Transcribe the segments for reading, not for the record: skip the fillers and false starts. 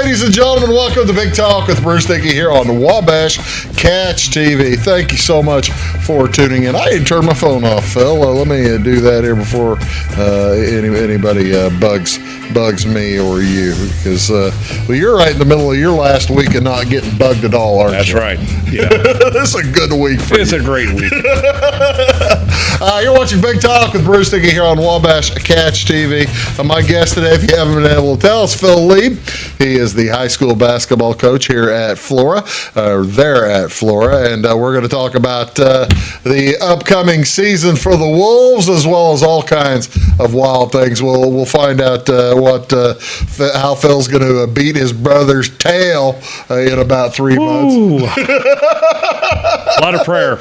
Ladies and gentlemen, welcome to Big Talk with Bruce Dickey here on Wabash Catch TV. Thank you so much for tuning in. I didn't turn my phone off, Phil. Let me do that here before anybody bugs me or you, because you're right in the middle of your last week of not getting bugged at all, aren't That's you? right. Yeah. This is a good week for you. It's a great week. You're watching Big Talk with Bruce Dickey here on Wabash Catch TV. My guest today, if you haven't been able to tell, is Phil Leib. He is the high school basketball coach here at Flora, there at Flora, and we're going to talk about the upcoming season for the Wolves, as well as all kinds of wild things. We'll find out how Phil's going to beat his brother's tail in about 3 months. A lot of prayer.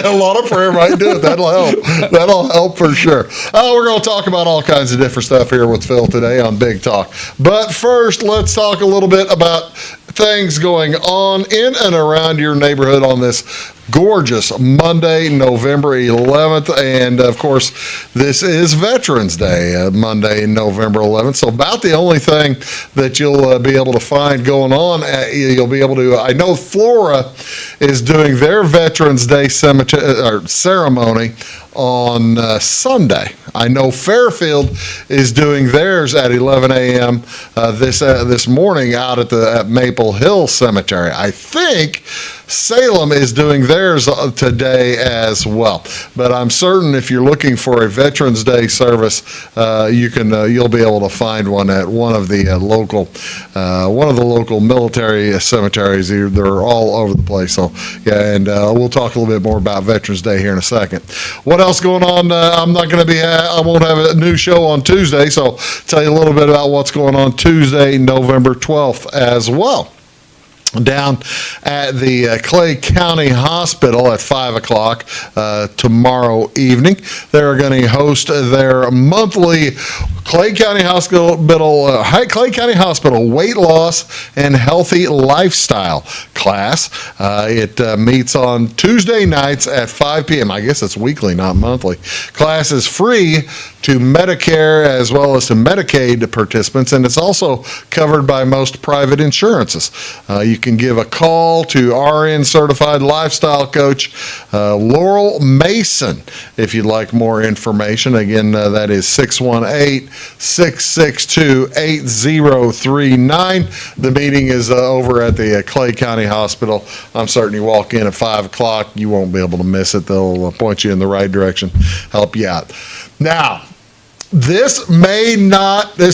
A lot of prayer might do it. That'll help. That'll help for sure. We're going to talk about all kinds of different stuff here with Phil today on Big Talk. But first, let's talk a little bit about things going on in and around your neighborhood on this gorgeous Monday, November 11th. And, of course, this is Veterans Day, Monday, November 11th. So about the only thing that you'll be able to find going on, you'll be able to, I know Flora is doing their Veterans Day ceremony on Sunday. I know Fairfield is doing theirs at 11 a.m. This morning out at Maple Hill Cemetery. I think Salem is doing theirs today as well. But I'm certain if you're looking for a Veterans Day service, you'll be able to find one at one of the local military cemeteries. They're all over the place. So yeah, and we'll talk a little bit more about Veterans Day here in a second. What else going on? I won't have a new show on Tuesday, so I'll tell you a little bit about what's going on Tuesday, November 12th as well. Down at the Clay County Hospital at 5 o'clock tomorrow evening. They're going to host their monthly Clay County Hospital Weight Loss and Healthy Lifestyle class. It meets on Tuesday nights at 5 p.m. I guess it's weekly, not monthly. Class is free to Medicare as well as to Medicaid participants, and it's also covered by most private insurances. You can give a call to RN Certified Lifestyle Coach Laurel Mason if you'd like more information. Again, that is 618-662-8039. The meeting is over at the Clay County Hospital. I'm certain you walk in at 5 o'clock, you won't be able to miss it. They'll point you in the right direction, help you out. Now, this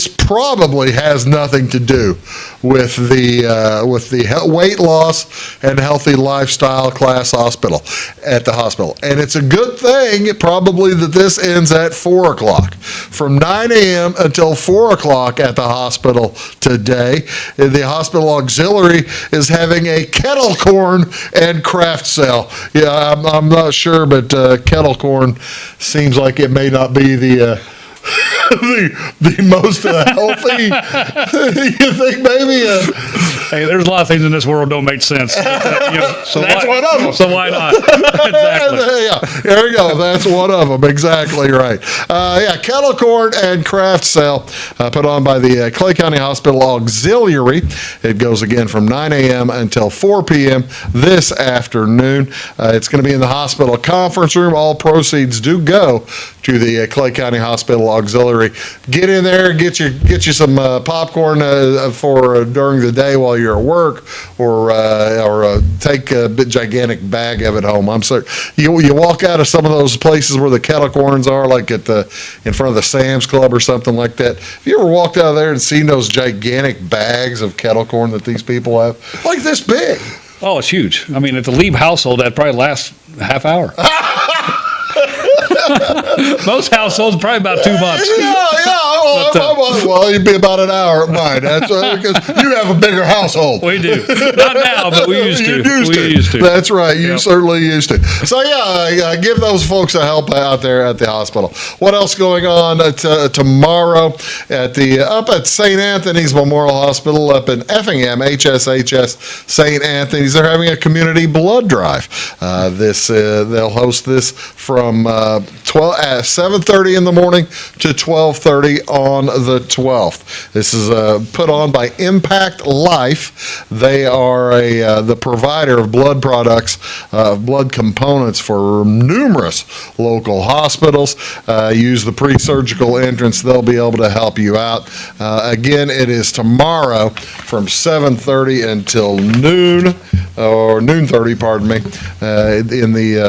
probably has nothing to do with the weight loss and healthy lifestyle class at the hospital. And it's a good thing probably that this ends at 4 o'clock. From 9 a.m. until 4 o'clock at the hospital today, the hospital auxiliary is having a kettle corn and craft sale. Yeah, I'm not sure, but kettle corn seems like it may not be the most healthy. You think maybe? Hey, there's a lot of things in this world don't make sense. That's one of them. So why not? Exactly. Yeah, there you go. That's one of them. Exactly right. Kettle corn and craft sale put on by the Clay County Hospital Auxiliary. It goes again from 9 a.m. until 4 p.m. this afternoon. It's going to be in the hospital conference room. All proceeds do go to the Clay County Hospital Auxiliary. Get in there, get you some popcorn for during the day while you're at work, or take a big gigantic bag of it home. I'm sorry, you walk out of some of those places where the kettle corns are, like in front of the Sam's Club or something like that. Have you ever walked out of there and seen those gigantic bags of kettle corn that these people have, like this big? Oh, it's huge. I mean, at the Leib household, that probably lasts a half hour. Most households probably about 2 months. Well, you'd be about an hour at mine. That's because you have a bigger household. We do. Not now, but we used to. We used to. That's right. You certainly used to. So give those folks a help out there at the hospital. What else going on tomorrow up at St. Anthony's Memorial Hospital up in Effingham, HSHS St. Anthony's. They're having a community blood drive. They'll host this from 7:30 in the morning to 12:30 on the 12th. This is put on by Impact Life. They are the provider of blood products, blood components for numerous local hospitals. Use the pre-surgical entrance. They'll be able to help you out. Again, it is tomorrow from 7:30 until noon, or noon 30, pardon me, in the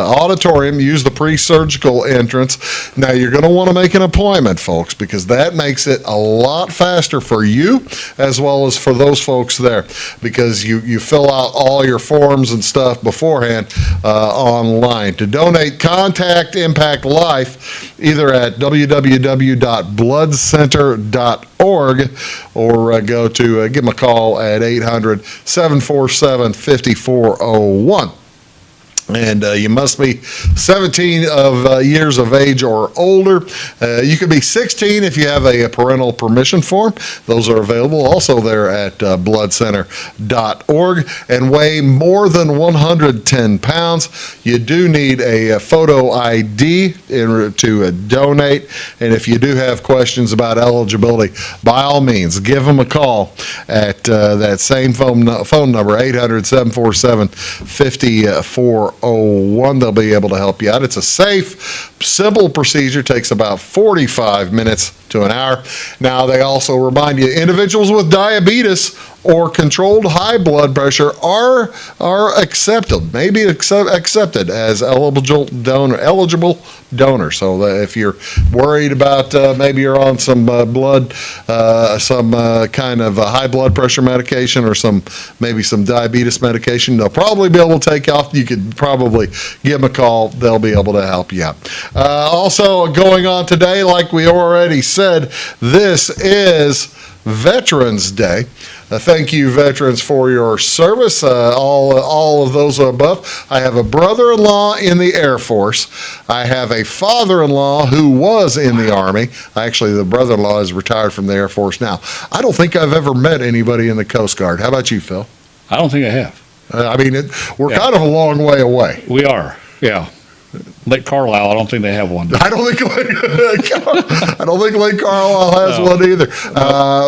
auditorium. Use the pre-surgical entrance. Now, you're going to want to make an appointment, folks, because that makes it a lot faster for you as well as for those folks there, because you fill out all your forms and stuff beforehand online. To donate, contact Impact Life either at www.bloodcenter.org or go to give them a call at 800-747-5401. And you must be 17 years of age or older. You could be 16 if you have a parental permission form. Those are available also there at bloodcenter.org, and weigh more than 110 pounds. You do need a photo ID to donate. And if you do have questions about eligibility, by all means, give them a call at that same phone number, 800-747-5401. They'll be able to help you out. It's a safe, simple procedure. Takes about 45 minutes to an hour. Now, they also remind you, individuals with diabetes or controlled high blood pressure are accepted, maybe accepted as eligible donor. So that if you're worried about maybe you're on some blood, some kind of high blood pressure medication or maybe some diabetes medication, they'll probably be able to take off. You could probably give them a call. They'll be able to help you out. Also going on today, like we already said, this is Veterans Day. Thank you, veterans, for your service, all of those above. I have a brother-in-law in the Air Force. I have a father-in-law who was in the Army. Actually, the brother-in-law is retired from the Air Force now. I don't think I've ever met anybody in the Coast Guard. How about you, Phil? I don't think I have. We're kind of a long way away. We are, yeah. Lake Carlisle, I don't think they have one. I don't think Lake Carlisle has one either.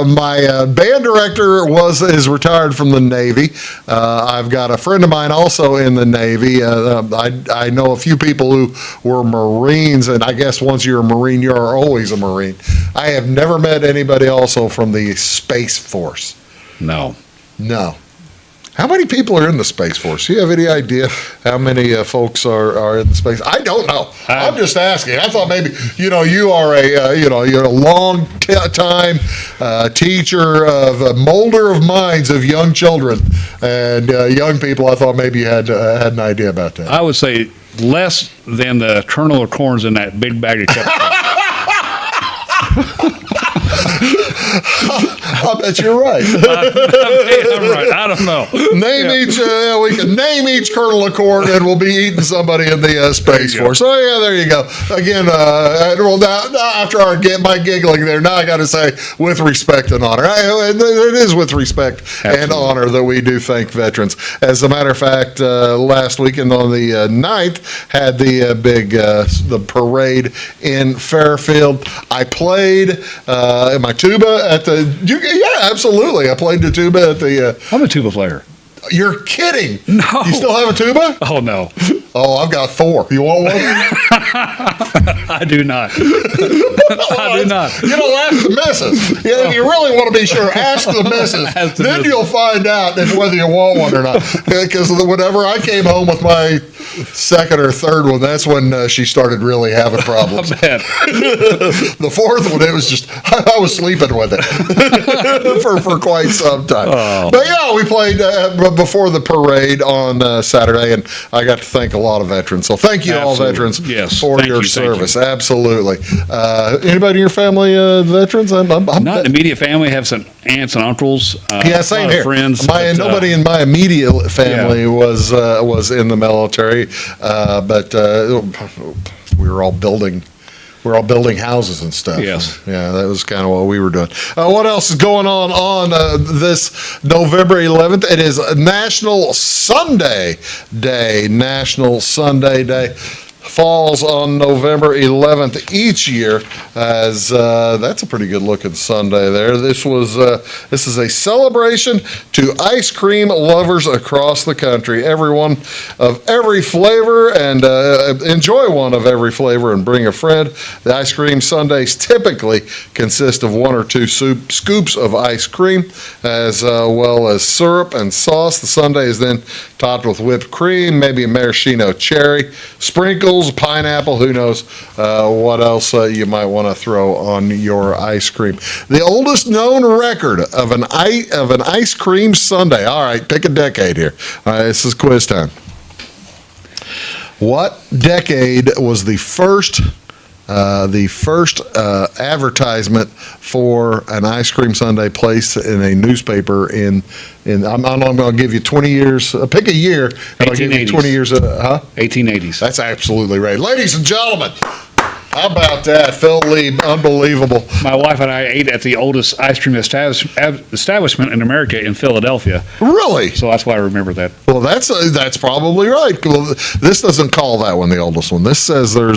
My band director is retired from the Navy. I've got a friend of mine also in the Navy. I know a few people who were Marines, and I guess once you're a Marine, you're always a Marine. I have never met anybody also from the Space Force. No. How many people are in the Space Force? Do you have any idea how many folks are in the space? I don't know. I'm just asking. I thought maybe, you are you're a long time teacher of molder of minds of young children and young people. I thought maybe you had an idea about that. I would say less than the kernel of corns in that big bag of ketchup. I bet you're right. I'm right. I don't know. We can name each kernel of corn, and we'll be eating somebody in the Space Force. So yeah, there you go. Again, now after my giggling there, now I got to say, with respect and honor, it is with respect and honor that we do thank veterans. As a matter of fact, last weekend on the 9th, had the big the parade in Fairfield. I played my tuba at the. Yeah, absolutely. I played the tuba at the. I'm a tuba player. You're kidding. No. You still have a tuba? Oh, no. Oh, I've got 4. You want one? I do not. I do not. Ask the missus. If you really want to be sure, ask the missus. Then you'll find out whether you want one or not. Because whenever I came home with my second or third one, that's when she started really having problems. The fourth one, it was just, I was sleeping with it for quite some time. Oh. But yeah, we played before the parade on Saturday, and I got to thank a lot of veterans. So thank you all veterans for your service. Absolutely. Anybody in your family veterans? Not in the immediate family. I have some aunts and uncles. Same here. Friends. Nobody in my immediate family was in the military, but we were all building houses and stuff. Yes. Yeah, that was kind of what we were doing. What else is going on this November 11th? It is National Sunday Day. National Sunday Day. falls on November 11th each year, as that's a pretty good looking Sundae there. This is a celebration to ice cream lovers across the country. Everyone of every flavor, and enjoy one of every flavor and bring a friend. The ice cream sundaes typically consist of 1 or 2 scoops of ice cream, as well as syrup and sauce. The sundae is then topped with whipped cream, maybe a maraschino cherry, sprinkles, pineapple, who knows what else you might want to throw on your ice cream. The oldest known record of an ice cream sundae. All right, pick a decade here. All right, this is quiz time. What decade was the first advertisement for an ice cream sundae placed in a newspaper I'm going to give you 20 years, pick a year, and I'll give you 20 years, 1880s. That's absolutely right. Ladies and gentlemen, how about that? Phil Leib, unbelievable. My wife and I ate at the oldest ice cream establishment in America in Philadelphia. Really? So that's why I remember that. Well, that's probably right. Well, this doesn't call that one the oldest one. This says there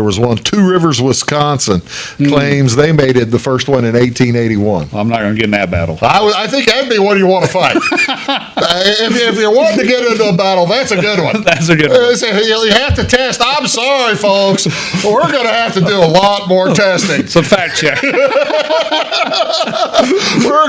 was one, Two Rivers, Wisconsin, claims they made it the first one in 1881. Well, I'm not going to get in that battle. I think that'd be one you want to fight. if you're wanting to get into a battle, that's a good one. That's a good one. You have to test. I'm sorry, folks. We're going to have to do a lot more testing. Some fact check. We're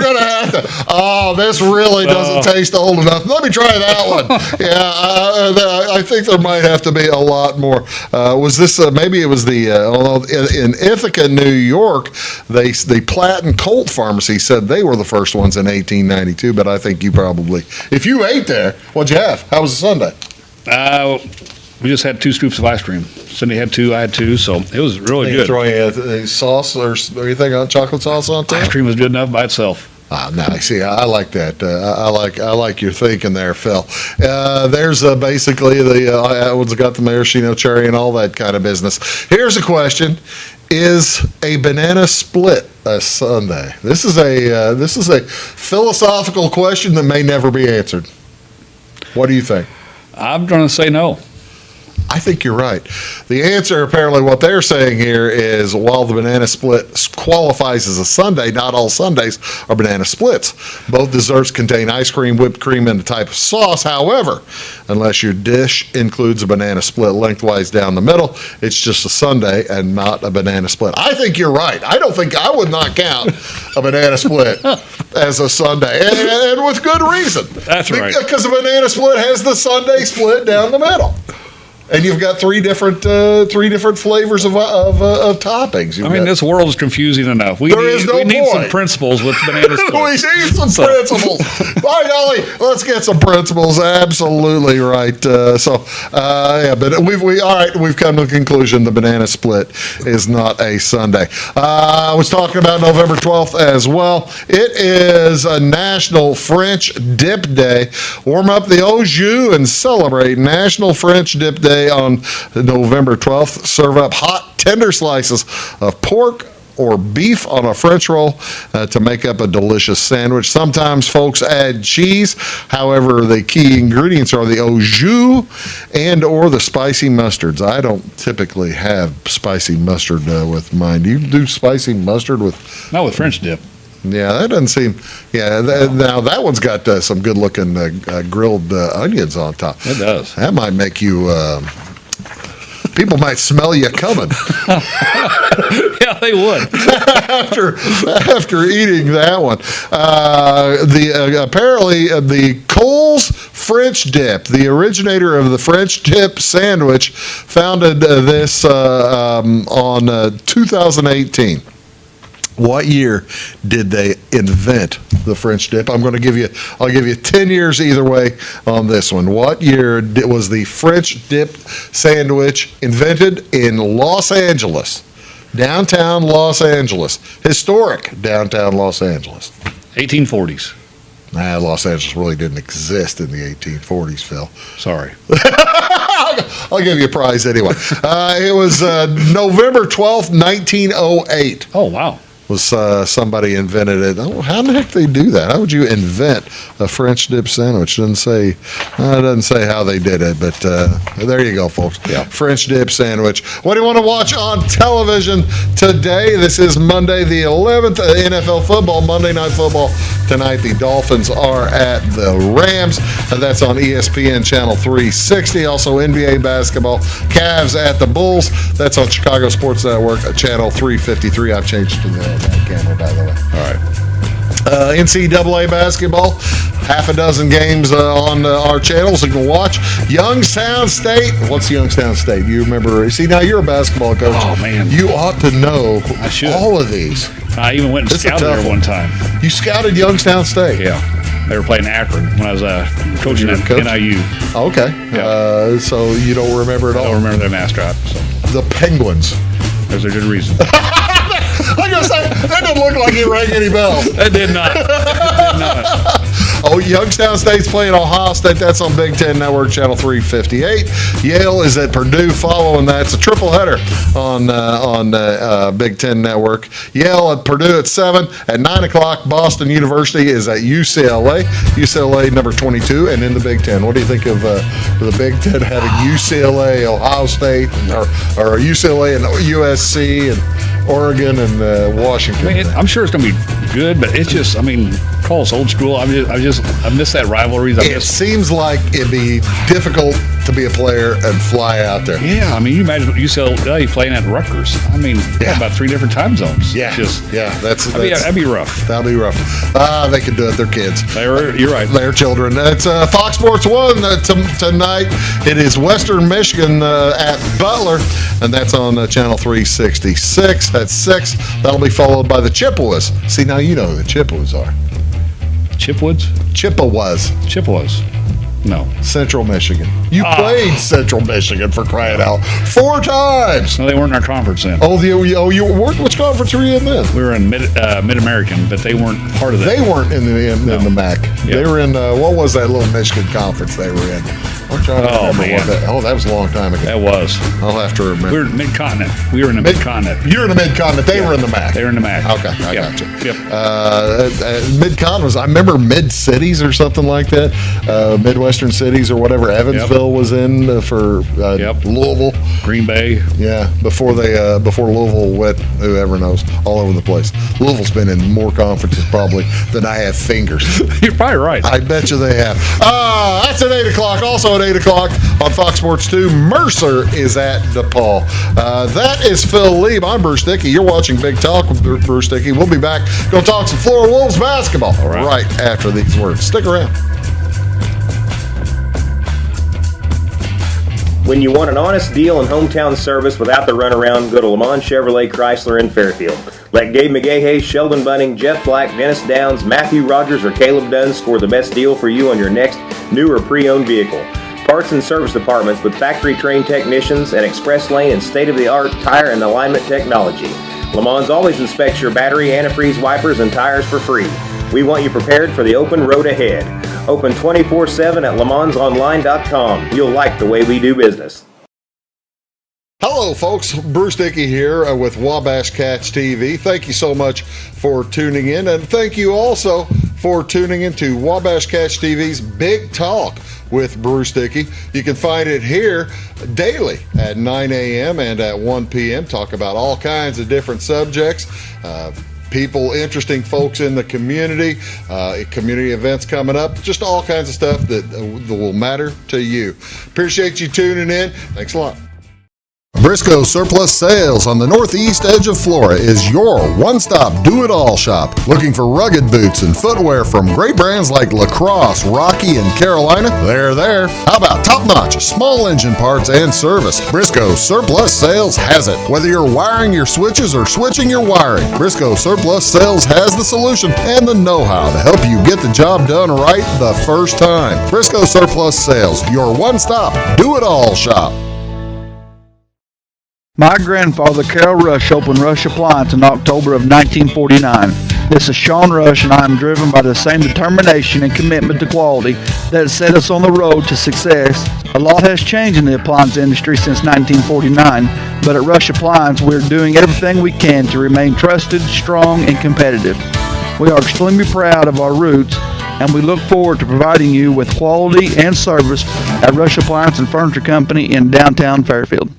going to have to. Oh, this really doesn't taste old enough. Let me try that one. Yeah, I think there might have to be a lot more. Was this, maybe it was in Ithaca, New York, the Platt and Colt Pharmacy said they were the first ones in 1892, but I think you probably, if you ate there, what'd you have? How was the sundae? We just had 2 scoops of ice cream. Cindy had 2, I had 2, so it was really good. Throw a sauce or anything on chocolate sauce on top? Ice cream was good enough by itself. No, see, I like that. I like your thinking there, Phil. There's basically one's got the maraschino cherry and all that kind of business. Here's a question: is a banana split a sundae? This is a philosophical question that may never be answered. What do you think? I'm going to say no. I think you're right. The answer, apparently, what they're saying here is while the banana split qualifies as a sundae, not all sundaes are banana splits. Both desserts contain ice cream, whipped cream, and a type of sauce. However, unless your dish includes a banana split lengthwise down the middle, it's just a sundae and not a banana split. I think you're right. I would not count a banana split as a sundae, and with good reason. That's right. Because a banana split has the sundae split down the middle. And you've got three different flavors of toppings. This world is confusing enough. We need some principles with banana splits. We need some principles. By golly, let's get some principles. Absolutely right. But we've come to the conclusion the banana split is not a sundae. I was talking about November 12th as well. It is a National French Dip Day. Warm up the au jus and celebrate National French Dip Day on November 12th. Serve up hot, tender slices of pork or beef on a French roll to make up a delicious sandwich. Sometimes folks add cheese. However, the key ingredients are the au jus and or the spicy mustards. I don't typically have spicy mustard with mine. Do you do spicy mustard with? Not with French dip. Yeah, that doesn't seem. Yeah, now that one's got some good-looking grilled onions on top. It does. That might make you. People might smell you coming. Yeah, they would. after eating that one. Apparently the Cole's French Dip, the originator of the French dip sandwich, founded this on 2018. What year did they invent the French dip? I'll give you 10 years either way on this one. What year was the French dip sandwich invented in Los Angeles? Downtown Los Angeles. Historic downtown Los Angeles. 1840s. Los Angeles really didn't exist in the 1840s, Phil. Sorry. I'll give you a prize anyway. It was November 12th, 1908. Oh, wow. was somebody invented it. Oh, how the heck they do that? How would you invent a French dip sandwich? It doesn't say how they did it, but there you go, folks. Yeah. French dip sandwich. What do you want to watch on television today? This is Monday the 11th, NFL football, Monday Night Football. Tonight, the Dolphins are at the Rams, and that's on ESPN Channel 360. Also, NBA basketball, Cavs at the Bulls. That's on Chicago Sports Network, Channel 353. I've changed to that camera, by the way. All right. NCAA basketball, half a dozen games on our channels you can watch. Youngstown State. What's Youngstown State? You remember? See, now you're a basketball coach. Oh, man. You ought to know I should. all of these. I even went and It's a scouted tough there one. one time. You scouted Youngstown State. Yeah. They were playing Akron when I was coaching at NIU. Okay. Yeah. So you don't remember it I all? don't remember their mascot. So The Penguins. there's a good reason. I gotta say, that didn't look like it rang any bells. That did not. It did not. Oh, Youngstown State's playing Ohio State. That's on Big Ten Network, Channel 358. Yale is at Purdue following that. It's a triple header on Big Ten Network. Yale at Purdue at 7. At 9 o'clock, Boston University is at UCLA. UCLA number 22, and in the Big Ten. What do you think of the Big Ten having UCLA, Ohio State, or UCLA and USC and Oregon and Washington? I mean, I'm sure it's going to be good, but it's just, call us old school. I miss that rivalries. It seems like it'd be difficult to be a player and fly out there. Yeah, you imagine UCLA playing at Rutgers. Yeah. About 3 different time zones. Yeah, That'd be rough. That'll be rough. They can do it. They're kids. You're right. They're children. It's Fox Sports 1 tonight. It is Western Michigan at Butler, and that's on Channel 366 at 6. That'll be followed by the Chippewas. See, now you know who the Chippewas are. Chipwoods? Chippewas. No. Central Michigan. You played Central Michigan, for crying out 4 times. No, they weren't in our conference then. You weren't. Which conference were you in then? We were in Mid-American, but they weren't part of that. They weren't in the MAC. Yep. They were in what was that little Michigan conference they were in? I'm trying to remember man. that was a long time ago. That was. I'll have to remember. We were in Mid-Continent. We were in the Mid-Continent. You're in the Mid-Continent. They were in the MAC. They were in the MAC. Okay, I got you. Yep. Mid-Con was, I remember Mid-Cities or something like that. Midwestern Cities or whatever. Evansville was in for Louisville. Green Bay. Yeah, before Louisville went, whoever knows, all over the place. Louisville's been in more conferences probably than I have fingers. You're probably right. I bet you they have. That's at 8 o'clock. Also at 8 o'clock on Fox Sports 2, Mercer is at DePaul. That is Phil Leib. I'm Bruce Dickey. You're watching Big Talk with Bruce Dickey. We'll be back. Go talk some Flora Wolves basketball right after these words. Stick around. When you want an honest deal and hometown service without the runaround, go to Le Mans Chevrolet Chrysler in Fairfield. Let Gabe McGahey, Sheldon Bunning, Jeff Black, Dennis Downs, Matthew Rogers, or Caleb Dunn score the best deal for you on your next new or pre-owned vehicle. Parts and service departments with factory-trained technicians and express lane and state-of-the-art tire and alignment technology. Le Mans always inspects your battery, antifreeze, wipers, and tires for free. We want you prepared for the open road ahead. Open 24/7 at lemansonline.com. You'll like the way we do business. Hello, folks. Bruce Dickey here with Wabash Cats TV. Thank you so much for tuning in, and thank you also for tuning into Wabash Cats TV's Big Talk with Bruce Dickey. You can find it here daily at 9 a.m. and at 1 p.m. Talk about all kinds of different subjects. People, interesting folks in the community, community events coming up, just all kinds of stuff that will matter to you. Appreciate you tuning in. Thanks a lot. Briscoe Surplus Sales on the northeast edge of Flora is your one-stop do-it-all shop. Looking for rugged boots and footwear from great brands like Lacrosse, Rocky, and Carolina? They're there. How about top-notch small engine parts and service? Briscoe Surplus Sales has it. Whether you're wiring your switches or switching your wiring, Briscoe Surplus Sales has the solution and the know-how to help you get the job done right the first time. Briscoe Surplus Sales, your one-stop do-it-all shop. My grandfather, Carol Rush, opened Rush Appliance in October of 1949. This is Sean Rush, and I am driven by the same determination and commitment to quality that has set us on the road to success. A lot has changed in the appliance industry since 1949, but at Rush Appliance, we're doing everything we can to remain trusted, strong, and competitive. We are extremely proud of our roots, and we look forward to providing you with quality and service at Rush Appliance and Furniture Company in downtown Fairfield.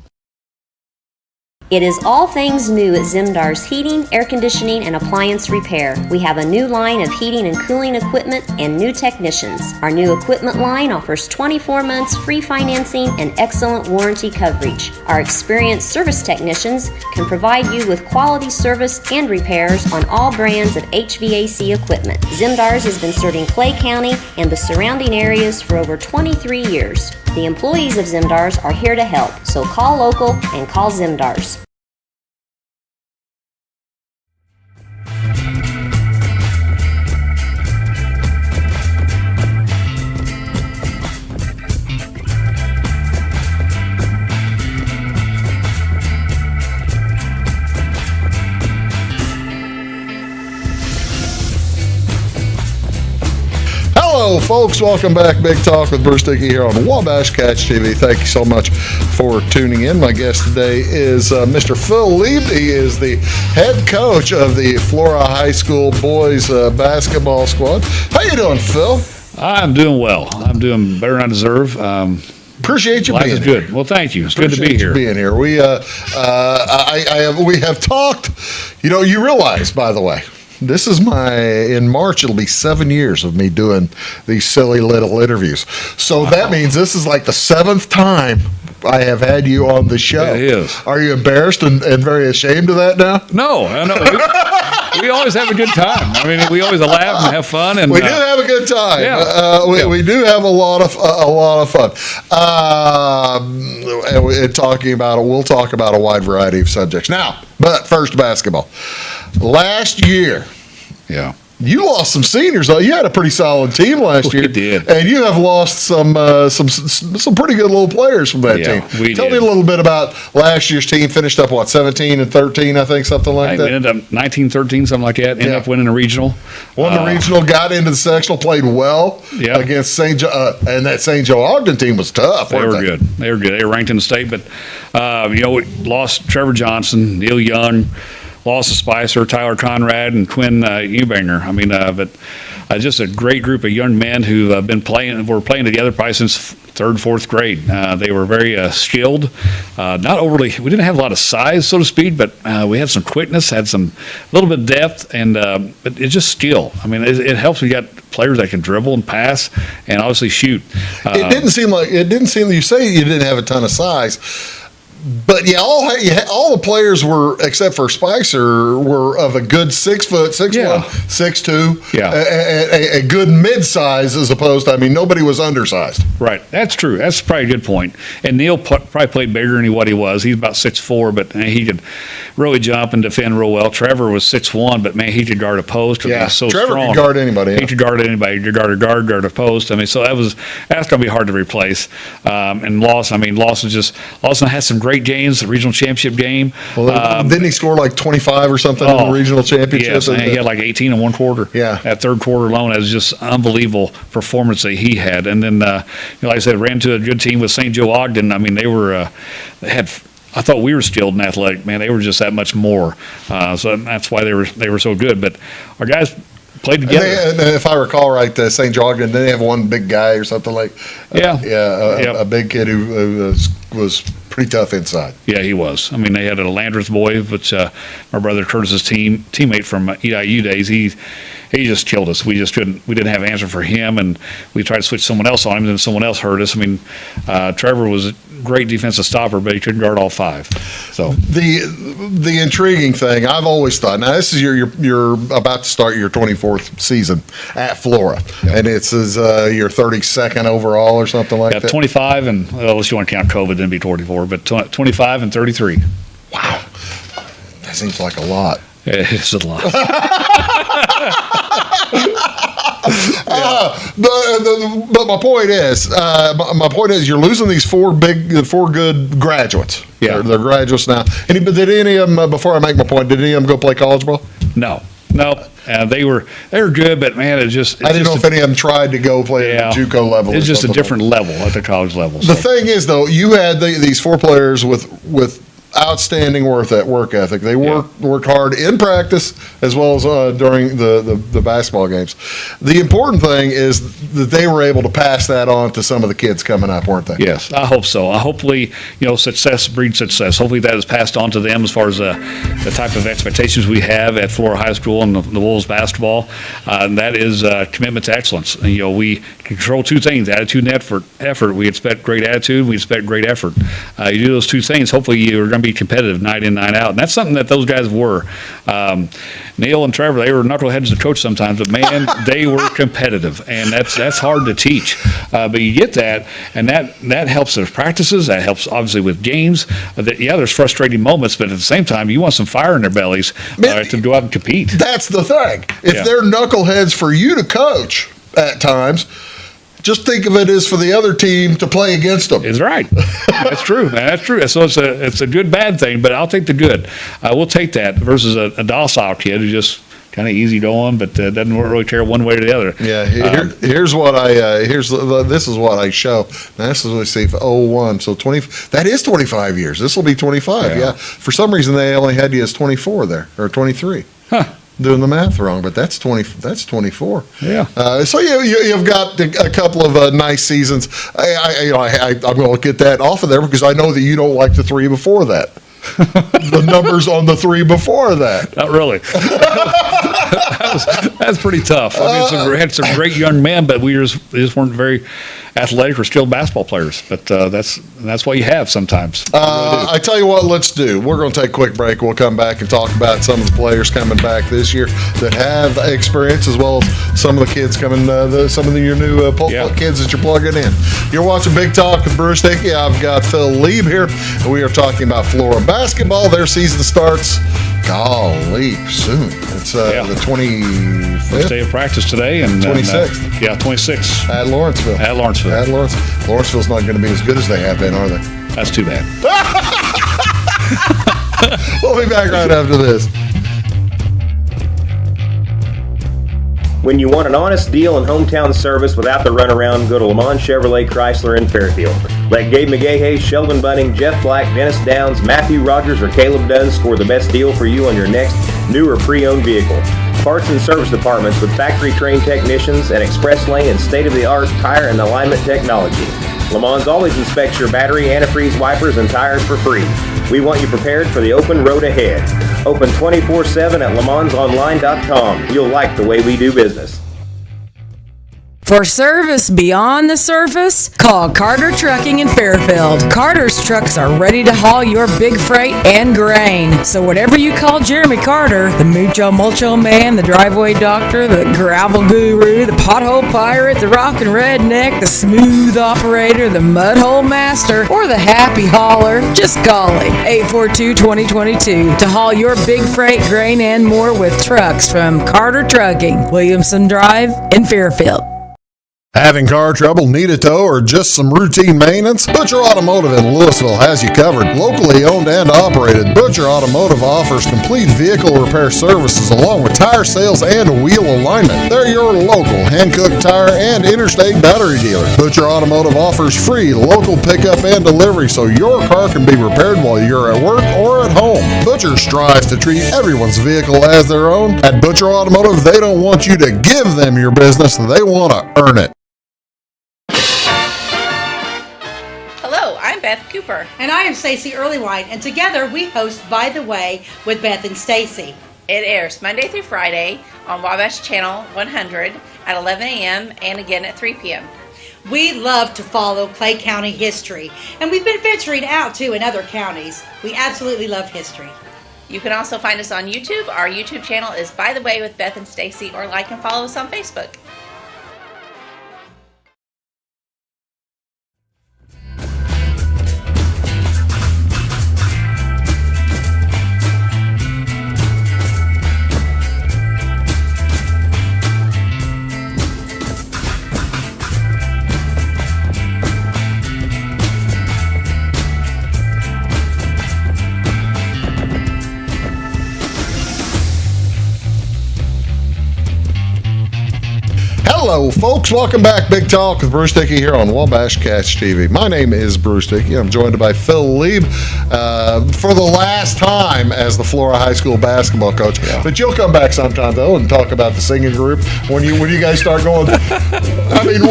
It is all things new at Zimdar's Heating, Air Conditioning, and Appliance Repair. We have a new line of heating and cooling equipment and new technicians. Our new equipment line offers 24 months free financing and excellent warranty coverage. Our experienced service technicians can provide you with quality service and repairs on all brands of HVAC equipment. Zimdar's has been serving Clay County and the surrounding areas for over 23 years. The employees of Zimdar's are here to help, so call local and call Zimdar's. Hello, folks. Welcome back. Big Talk with Bruce Dickey here on Wabash Catch TV. Thank you so much for tuning in. My guest today is Mr. Phil Leib. He is the head coach of the Flora High School boys basketball squad. How you doing, Phil? I'm doing well. I'm doing better than I deserve. Appreciate you Life being is here. good. Well, thank you. It's good to be Appreciate you here. being here. We we have talked. You know, you realize, by the way, this is in March, it'll be 7 years of me doing these silly little interviews. So that means this is like the 7th time I have had you on the show. It is. Are you embarrassed and very ashamed of that now? No, I know. We always have a good time. I mean, we always laugh and have fun. And We do have a good time. Yeah. We do have a lot of fun. And talking about it, we'll talk about a wide variety of subjects now. But first, basketball. Last year, Yeah. you lost some seniors, though. You had a pretty solid team last year. We did. And you have lost some pretty good little players from that Yeah, team. we Tell me did. a little bit about last year's team. Finished up, 17-13, I think, something like We that. ended up 19-13, something like that. Ended Yeah. up winning a regional. Won the regional, got into the sectional, played well Yeah. against St. Joe, and that St. Joe Ogden team was tough. They weren't were good. They were good. They were ranked in the state, but we lost Trevor Johnson, Neil Young, lost to Spicer, Tyler Conrad, and Quinn Eubanger. I mean, but just a great group of young men who have been were playing together probably since third, fourth grade. They were very skilled. Not overly. We didn't have a lot of size, so to speak, but we had some quickness, had some little bit of depth, and but it's just skill. I mean, it helps. We got players that can dribble and pass, and obviously shoot. It didn't seem that you say you didn't have a ton of size. But all the players were, except for Spicer, were of a good 6 foot, 6'1", Yeah. 6'2", Yeah. a good mid-size as opposed to, I mean, nobody was undersized. Right, that's true. That's probably a good point. And Neil probably played bigger than what he was. He's about 6'4", but man, he could really jump and defend real well. Trevor was 6'1", but man, he could guard a post. He was so Trevor strong. could guard anybody. He could guard anybody. He could guard a guard a post. I mean, so that's going to be hard to replace. And Lawson had some great games. The regional championship game. Well, didn't he score like 25 or something in the regional championship? Yes, and he had like 18 in one quarter. Yeah. That third quarter alone, that was just unbelievable performance that he had. And then, like I said, ran to a good team with St. Joe Ogden. I mean, they I thought we were skilled and athletic. Man, they were just that much more. So that's why they were so good. But our guys played together. And if I recall right, St. Joe Ogden, they have one big guy or something like. Yeah. A big kid who was pretty tough inside. Yeah, he was. I mean, they had a Landreth boy, which my brother Curtis's teammate from EIU days. He just killed us. We didn't have an answer for him, and we tried to switch someone else on him, and someone else hurt us. I mean, Trevor was a great defensive stopper, but he couldn't guard all five. So the intriguing thing I've always thought. Now this is you're about to start your 24th season at Flora, and it's your 32nd overall or something like that. 25 and unless you want to count COVID, then be 24, but 25 and 33. Wow, that seems like a lot. It's a lot. But my point is, you're losing these four good graduates. Yeah. They're graduates now. But did any of them, before I make my point, did any of them go play college ball? No. No, they were good, but man, I didn't know if any of them tried to go play at the JUCO level. It's just a something different level at the college level. The thing is, though, you had these 4 players with outstanding work ethic. They worked hard in practice as well as during the basketball games. The important thing is that they were able to pass that on to some of the kids coming up, weren't they? Yes, I hope so. Hopefully, success breeds success. Hopefully that is passed on to them as far as the type of expectations we have at Flora High School and the Wolves basketball. And that is commitment to excellence. And, we control 2 things, attitude and effort. We expect great attitude. We expect great effort. You do those 2 things, hopefully you're going to be competitive night in, night out. And that's something that those guys were. Neil and Trevor, they were knuckleheads as a coach sometimes, but man, they were competitive. And that's hard to teach. But you get that, and that helps their practices. That helps obviously with games. There's frustrating moments, but at the same time, you want some fire in their bellies to go out and compete. That's the thing. If they're knuckleheads for you to coach at times, just think of it as for the other team to play against them. It's right. That's true, man. That's true. So it's a good bad thing, but I'll take the good. We'll take that versus a docile kid who's just kind of easy going, but doesn't really care one way or the other. Yeah. This is what I show. Now, this is, let's see, 01. So 20. That is 25 years. This will be 25. Yeah. For some reason they only had you as 24 there, or 23. Huh. Doing the math wrong, but that's 20. That's 24. Yeah. So you've got a couple of nice seasons. I'm going to get that off of there because I know that you don't like the 3 before that. The numbers on the 3 before that. Not really. That's pretty tough. I mean, we had some great young men, but we just weren't very athletic or skilled basketball players. But that's what you have sometimes. I tell you what, let's do. We're going to take a quick break. We'll come back and talk about some of the players coming back this year that have experience, as well as some of the kids coming, some of your new kids that you're plugging in. You're watching Big Talk with Bruce Dickey. I've got Phil Leib here, and we are talking about Flora basketball. Their season starts, golly, soon. It's the 25th. First day of practice today. And 26th. 26th. At Lawrenceville. Lawrenceville's not going to be as good as they have been, are they? That's too bad. We'll be back right after this. When you want an honest deal and hometown service without the runaround, go to Lamont Chevrolet Chrysler in Fairfield. Let Gabe McGahey, Sheldon Bunning, Jeff Black, Dennis Downs, Matthew Rogers, or Caleb Dunn score the best deal for you on your next new or pre-owned vehicle. Parts and service departments with factory-trained technicians and express lane and state-of-the-art tire and alignment technology. Lamont always inspects your battery, antifreeze, wipers, and tires for free. We want you prepared for the open road ahead. Open 24/7 at LaMonsOnline.com. You'll like the way we do business. For service beyond the surface, call Carter Trucking in Fairfield. Carter's trucks are ready to haul your big freight and grain. So whatever you call Jeremy Carter, the Mucho Mulcho Man, the driveway doctor, the gravel guru, the pothole pirate, the rockin' redneck, the smooth operator, the mudhole master, or the happy hauler, just call him. 842-2022 to haul your big freight, grain, and more with trucks from Carter Trucking, Williamson Drive in Fairfield. Having car trouble, need a tow, or just some routine maintenance? Butcher Automotive in Louisville has you covered. Locally owned and operated, Butcher Automotive offers complete vehicle repair services along with tire sales and wheel alignment. They're your local Hankook tire and interstate battery dealer. Butcher Automotive offers free local pickup and delivery so your car can be repaired while you're at work or at home. Butcher strives to treat everyone's vehicle as their own. At Butcher Automotive, they don't want you to give them your business, they want to earn it. I'm Beth Cooper. And I am Stacey Earlywine, and together we host By the Way with Beth and Stacey. It airs Monday through Friday on Wabash Channel 100 at 11 a.m. and again at 3 p.m. We love to follow Clay County history, and we've been venturing out too in other counties. We absolutely love history. You can also find us on YouTube. Our YouTube channel is By the Way with Beth and Stacey, or like and follow us on Facebook. Hello, folks. Welcome back. Big Talk with Bruce Dickey here on Wabash Catch TV. My name is Bruce Dickey. I'm joined by Phil Leib for the last time as the Flora High School basketball coach. Yeah. But you'll come back sometime, though, and talk about the singing group when you guys start going. I mean,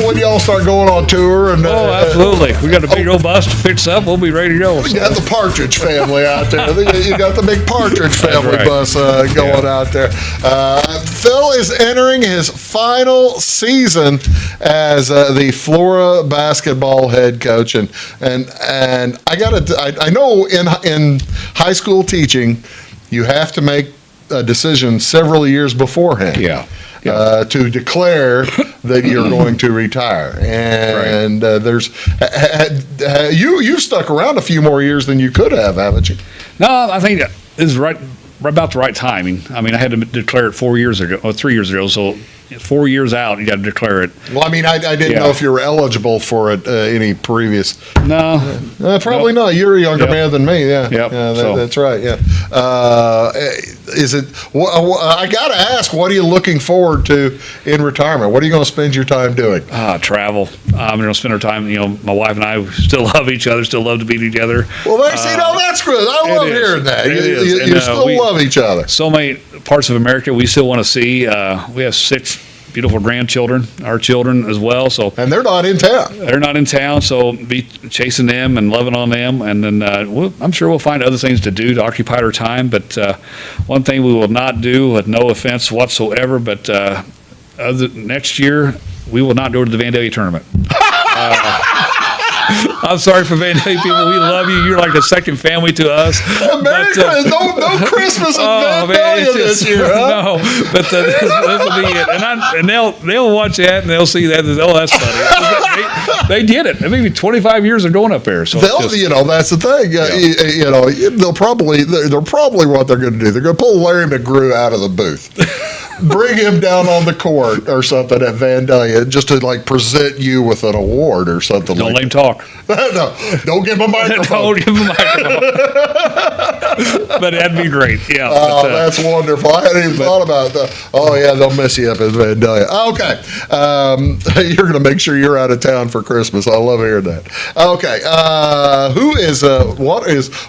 when y'all start going on tour. And absolutely. We got a big old bus to fix up. We'll be ready to go. We got the Partridge family out there. You got the big Partridge family bus going out there. Phil is entering his final season as the Flora basketball head coach, and I know in high school teaching you have to make a decision several years beforehand. To declare that you're going to retire, and you've stuck around a few more years than you could have, haven't you? No, I think this is right about the right timing. I mean, I had to declare it 4 years ago, or 3 years ago, so 4 years out, you got to declare it. Well, I mean, I didn't know if you were eligible for it any previous. No. Probably not. You're a younger man than me, that's right, is it, I got to ask, what are you looking forward to in retirement? What are you going to spend your time doing? Travel. I'm going to spend our time, my wife and I still love each other, still love to be together. Well, that's good. I love hearing that. You still love each other. So many parts of America we still want to see. We have 6 beautiful grandchildren, our children as well. And they're not in town. They're not in town, so be chasing them and loving on them. And then I'm sure we'll find other things to do to occupy our time. But one thing we will not do, with no offense whatsoever, but next year we will not go to the Vandalia tournament. I'm sorry for Vandalia people. We love you. You're like a second family to us. Merry Christmas. No Christmas in Vandalia this year, huh? No, but this will be it. And they'll watch that and they'll see that. Oh, that's funny. They did it. Maybe 25 years of going up there. So that's the thing. They're probably what they're going to do. They're going to pull Larry McGrew out of the booth. Bring him down on the court or something at Vandalia just to present you with an award or something. Don't let him talk. No, don't give him a microphone. Don't give him a microphone. But that'd be great. Yeah. That's wonderful. I hadn't even thought about that. Oh yeah, they'll mess you up at Vandalia. Okay, you're going to make sure you're out of town for Christmas. I love hearing that. Okay,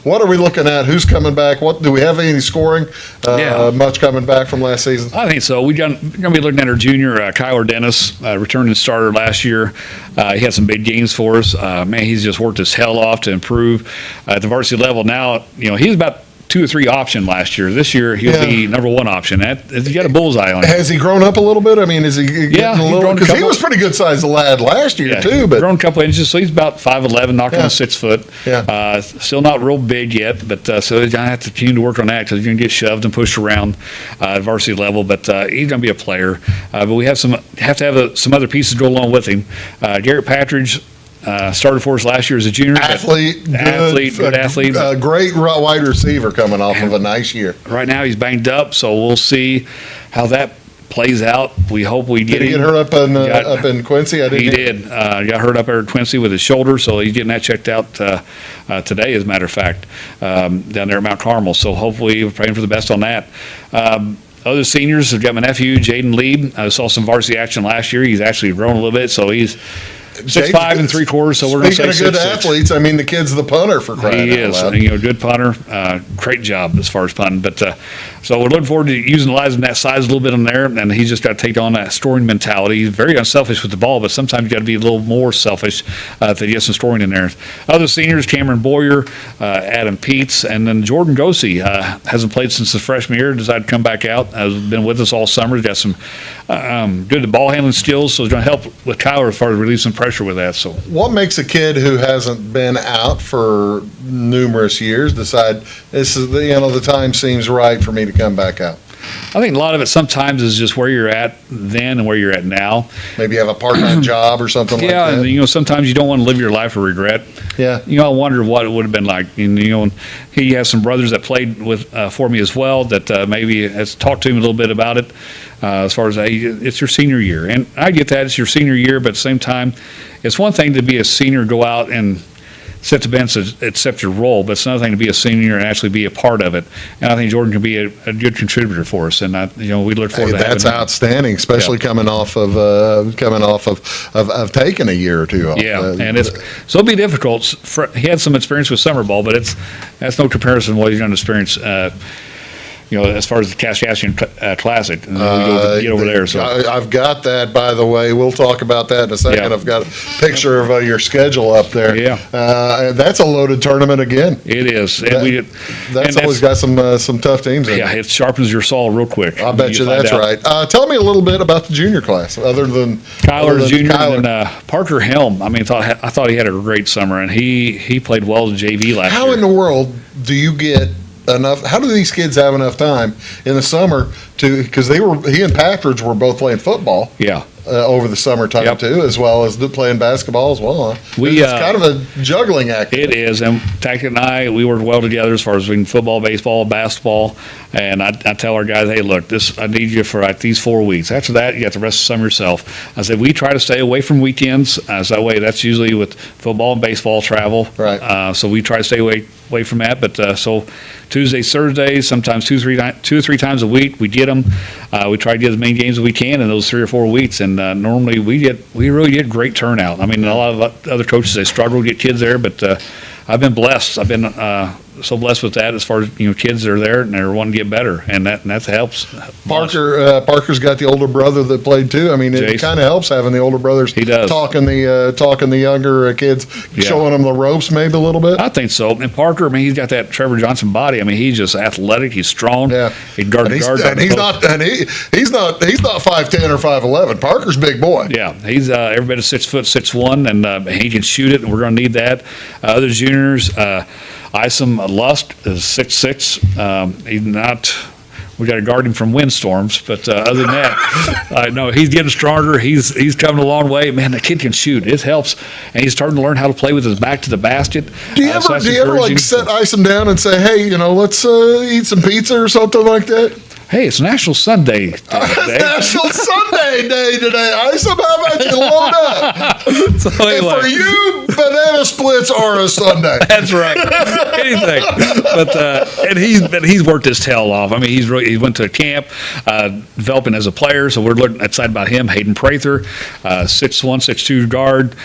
what are we looking at? Who's coming back? What do we have any scoring? Much coming back from last season? I think so. We're going to be looking at our junior, Kyler Dennis, returning starter last year. He had some big games for us. Man, he's just worked his hell off to improve at the varsity level. Now, he's about 2 or 3 option last year. This year, he'll be number 1 option. He got a bullseye on him. Has he grown up a little bit? I mean, is he getting a little? Because he was pretty good sized lad last year too. But grown a couple inches, so he's about 5'11", knocking on 6 foot. Yeah. Still not real big yet, but so he's gonna have to continue to work on that because he's gonna get shoved and pushed around at varsity level. But he's gonna be a player. But we have to have some other pieces to go along with him. Garrett Patridge. Started for us last year as a junior. Good athlete. Great wide receiver coming off of a nice year. Right now he's banged up, so we'll see how that plays out. We hope we get him. Did he get hurt up in Quincy? He did. Got hurt up there at Quincy with his shoulder, so he's getting that checked out today, as a matter of fact, down there at Mount Carmel. So hopefully we're praying for the best on that. Other seniors, I've got my nephew, Jaden Leib. I saw some varsity action last year. He's actually grown a little bit, so he's 6'5" and 3/4", so we're going to say 6'6". Speaking of good athletes, I mean, the kid's the punter for crying out loud. He is, good punter. Great job as far as punting. But so we're looking forward to utilizing that size a little bit on there, and he's just got to take on that scoring mentality. He's very unselfish with the ball, but sometimes you got to be a little more selfish to get some scoring in there. Other seniors, Cameron Boyer, Adam Peets, and then Jordan Gosey hasn't played since his freshman year. Decided to come back out. Has been with us all summer. He's got some good ball handling skills, so he's going to help with Kyler as far as releasing pressure with that. So, what makes a kid who hasn't been out for numerous years decide this is the time seems right for me to come back out? I think a lot of it sometimes is just where you're at then and where you're at now. Maybe you have a part-time job or something like that. Yeah, sometimes you don't want to live your life of regret. Yeah. I wonder what it would have been like. And, he has some brothers that played with for me as well that maybe has talked to him a little bit about it as far as it's your senior year. And I get that it's your senior year, but at the same time, it's one thing to be a senior, go out and set the bench, accept your role, but it's another thing to be a senior and actually be a part of it. And I think Jordan can be a good contributor for us, and we look forward to having that's him. outstanding, especially coming off of taking a year or two off. Yeah, and it'll be difficult. He had some experience with summer ball, but that's no comparison to what he's going to experience. As far as the Kaskashian Classic, and we get over there. So I've got that, by the way. We'll talk about that in a second. Yeah. I've got a picture of your schedule up there. Yeah. And that's a loaded tournament again. it is, and That's always got some tough teams in it. Yeah, it sharpens your saw real quick. I bet you find that's out. right. Tell me a little bit about the junior class, other than Kyler Jr. Kyler. and Parker Helm. I thought he had a great summer, and he played well in JV last year. How in the world do you get enough? How do these kids have enough time in the summer because he and Patridge were both playing football Yeah. over the summertime Yep. too, as well as playing basketball as well. Huh? We, It's kind of a juggling act. It is, and Tackett and I, we work well together as far as being football, baseball, basketball, and I tell our guys, hey, look, I need you for like these 4 weeks. After that, you got the rest of the summer yourself. I said, we try to stay away from weekends, so that way that's usually with football and baseball travel. Right. So we try to stay away from that, but so Tuesdays, Thursdays, sometimes two or three times a week, we get them. We try to get as many games as we can in those 3 or 4 weeks, and normally we really get great turnout. I mean, a lot of other coaches, they struggle to get kids there, but I've been blessed. I've been so blessed with that as far as kids that are there and they're wanting to get better, and that helps. Parker's got the older brother that played too. I mean, it Jace. kind of helps having the older brothers. He does. talking the younger kids, Yeah. showing them the ropes maybe a little bit. I think so. And Parker, I mean, he's got that Trevor Johnson body. I mean, he's just athletic. He's strong. Yeah, He guard. he's not 5'10" or 5'11". Parker's a big boy. Yeah, he's every bit of 6 foot 6'1", and he can shoot it, and we're going to need that. Other juniors, Isom Lust is 6'6". He's not. We got to guard him from windstorms, but other than that, I know he's getting stronger. He's coming a long way. Man, the kid can shoot. It helps, and he's starting to learn how to play with his back to the basket. Do you So ever that's like encouraging. set Isom down and say, hey, let's eat some pizza or something like that? Hey, it's National Sunday today. National Sunday Day today. Isom, how about you load up? So And anyway. for you, banana splits are a Sunday. That's right. Anything. But he's worked his tail off. I mean, he went to camp, developing as a player. So we're looking excited about him. Hayden Prather, 6'1", 6'2" guard,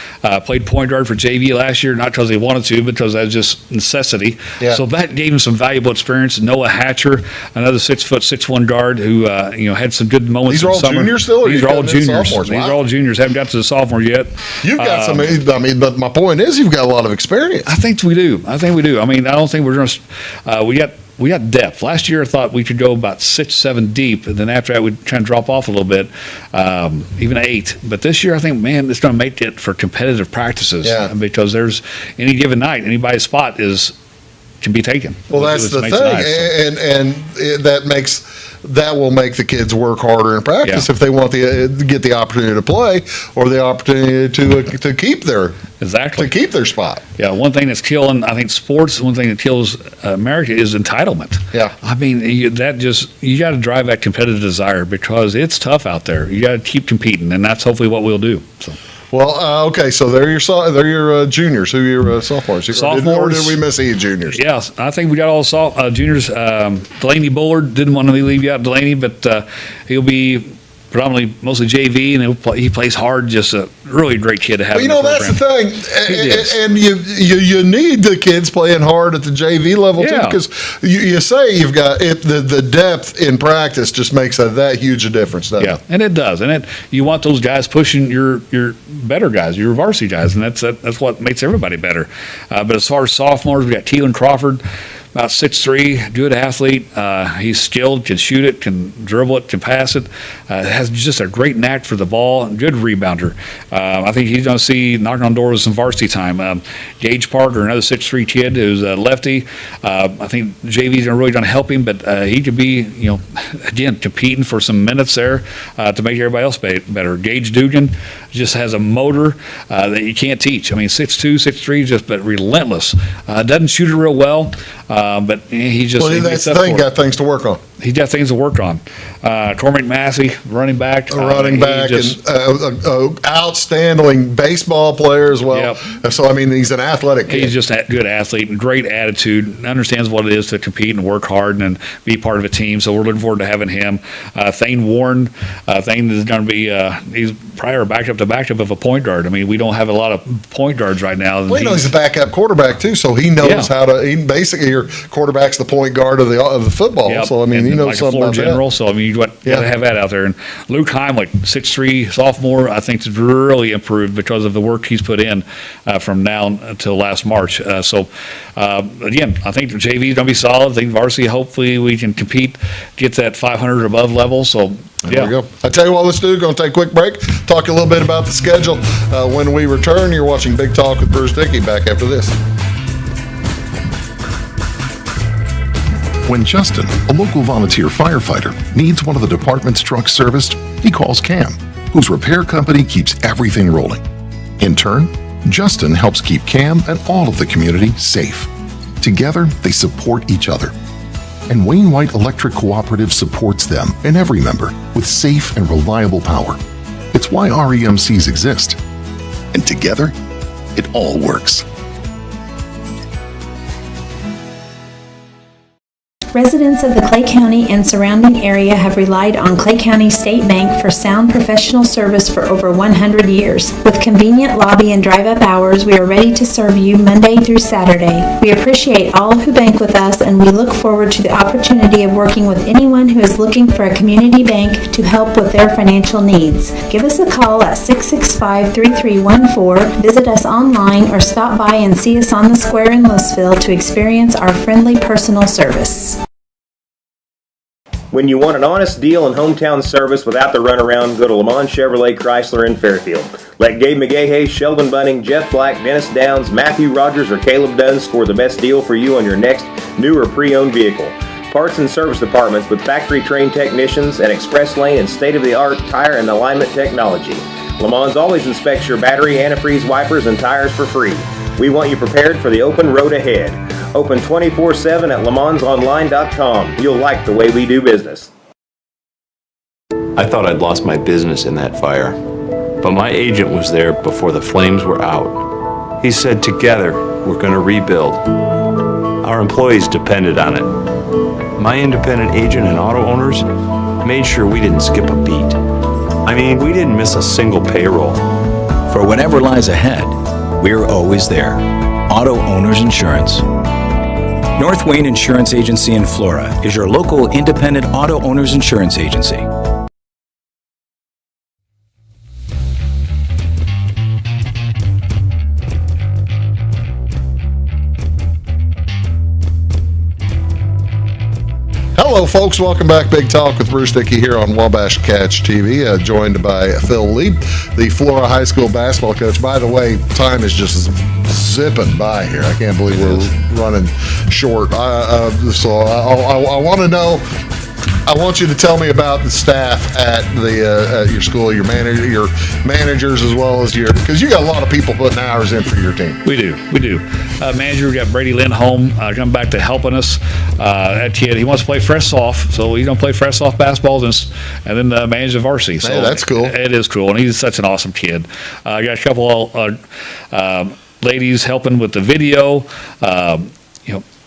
played point guard for JV last year, not because he wanted to, but because that's just necessity. Yeah. So that gave him some valuable experience. Noah Hatcher, another 6 foot 6'1" guard who had some good moments. These are in all summer. juniors still, or These you are all got them in juniors. sophomores? These Wow. are all juniors. Haven't got to the sophomore yet. You've got some. But my point is, you've got a lot of experience. I think we do. I mean, I don't think we're going to. We got depth. Last year, I thought we could go about 6, 7 deep, and then after that, we'd try and drop off a little bit, even 8. But this year, I think, man, it's going to make it for competitive practices. Yeah. Because there's any given night, anybody's spot can be taken. Well, that's Which the makes thing, it nice, so. and that will make the kids work harder in practice Yeah. if they want to get the opportunity to play or the opportunity to keep their spot. Yeah, one thing that's killing, I think, sports, one thing that kills America is entitlement. Yeah. I mean, you got to drive that competitive desire because it's tough out there. You got to keep competing, and that's hopefully what we'll do. So. Well, okay, so they're your juniors. Who are your sophomores? Or Sophomores. did we miss any juniors? Yes, I think we got all juniors. Delaney Bullard didn't want to leave you out, Delaney, but he'll be predominantly mostly JV, and he plays hard. Just a really great kid to have. Well, in the that's the program. thing, He is. and you need the kids playing hard at the JV level too, Yeah. because you say you've got the depth in practice just makes that huge a difference. Doesn't Yeah, it? and it does, and you want those guys pushing your better guys, your varsity guys, and that's what makes everybody better. But as far as sophomores, we got Keelan Crawford, about 6'3", good athlete. He's skilled, can shoot it, can dribble it, can pass it. Has just a great knack for the ball, and good rebounder. I think he's going to see knocking on doors with some varsity time. Gage Parker, another 6'3" kid who's a lefty. I think JV's really going to help him, but he could be, again, competing for some minutes there to make everybody else better. Gage Dugan just has a motor that you can't teach. I mean, 6'2", 6'3", but relentless. Doesn't shoot it real well. But he just. Well, he that's makes the up thing. for it. Got things to work on. he's got things to work on. Cormac Massey, running back. And outstanding baseball player as well. Yep. So, I mean, he's an athletic kid. He's just a good athlete and great attitude, understands what it is to compete and work hard and be part of a team. So we're looking forward to having him. Thane Warren, Thane is going to be, he's prior backup of a point guard. I mean, we don't have a lot of point guards right now. Well, he's a backup quarterback too, so he knows how to. Basically, your quarterback's the point guard of the football. Yep. So I mean, and he knows like something a floor about general. that. So I mean, you got to have that out there. And Luke Heimlich, 6'3", sophomore, I think has really improved because of the work he's put in from now until last March. Again, I think the JV is going to be solid. I think varsity, hopefully, we can compete, get that 500 above level. So. There we go. I tell you what, let's do. Going to take a quick break. Talk a little bit about the schedule. When we return, you're watching Big Talk with Bruce Dickey. Back after this. When Justin, a local volunteer firefighter, needs one of the department's trucks serviced, he calls Cam, whose repair company keeps everything rolling. In turn, Justin helps keep Cam and all of the community safe. Together, they support each other. And Wayne White Electric Cooperative supports them and every member with safe and reliable power. It's why REMCs exist. And together, it all works. Residents of the Clay County and surrounding area have relied on Clay County State Bank for sound professional service for over 100 years. With convenient lobby and drive-up hours, we are ready to serve you Monday through Saturday. We appreciate all who bank with us, and we look forward to the opportunity of working with anyone who is looking for a community bank to help with their financial needs. Give us a call at 665-3314, visit us online, or stop by and see us on the square in Lawrenceville to experience our friendly personal service. When you want an honest deal and hometown service without the runaround, go to Lamont Chevrolet Chrysler in Fairfield. Let Gabe McGahey, Sheldon Bunning, Jeff Black, Dennis Downs, Matthew Rogers, or Caleb Dunn score the best deal for you on your next new or pre-owned vehicle. Parts and service departments with factory-trained technicians and express lane and state-of-the-art tire and alignment technology. Lamont always inspects your battery, antifreeze, wipers, and tires for free. We want you prepared for the open road ahead. Open 24/7 at LeMansOnline.com. You'll like the way we do business. I thought I'd lost my business in that fire, but my agent was there before the flames were out. He said, together, we're going to rebuild. Our employees depended on it. My independent agent and auto owners made sure we didn't skip a beat. I mean, we didn't miss a single payroll. For whatever lies ahead, we're always there. Auto Owners Insurance. North Wayne Insurance Agency in Flora is your local independent auto owners insurance agency. Hello, folks. Welcome back. Big Talk with Bruce Dickey here on Wabash Catch TV, joined by Phil Leib, the Flora High School basketball coach. By the way, time is just zipping by here. I can't believe we're running short. So I want to know. I want you to tell me about the staff at your school, your managers, as well as because you got a lot of people putting hours in for your team. We do. Manager, we got Brady Lindholm coming back to helping us. That kid, he wants to play fresh soft, so he's going to play fresh soft basketball and then manage the varsity. So hey, that's cool. It is cool, and he's such an awesome kid. I got a couple ladies helping with the video.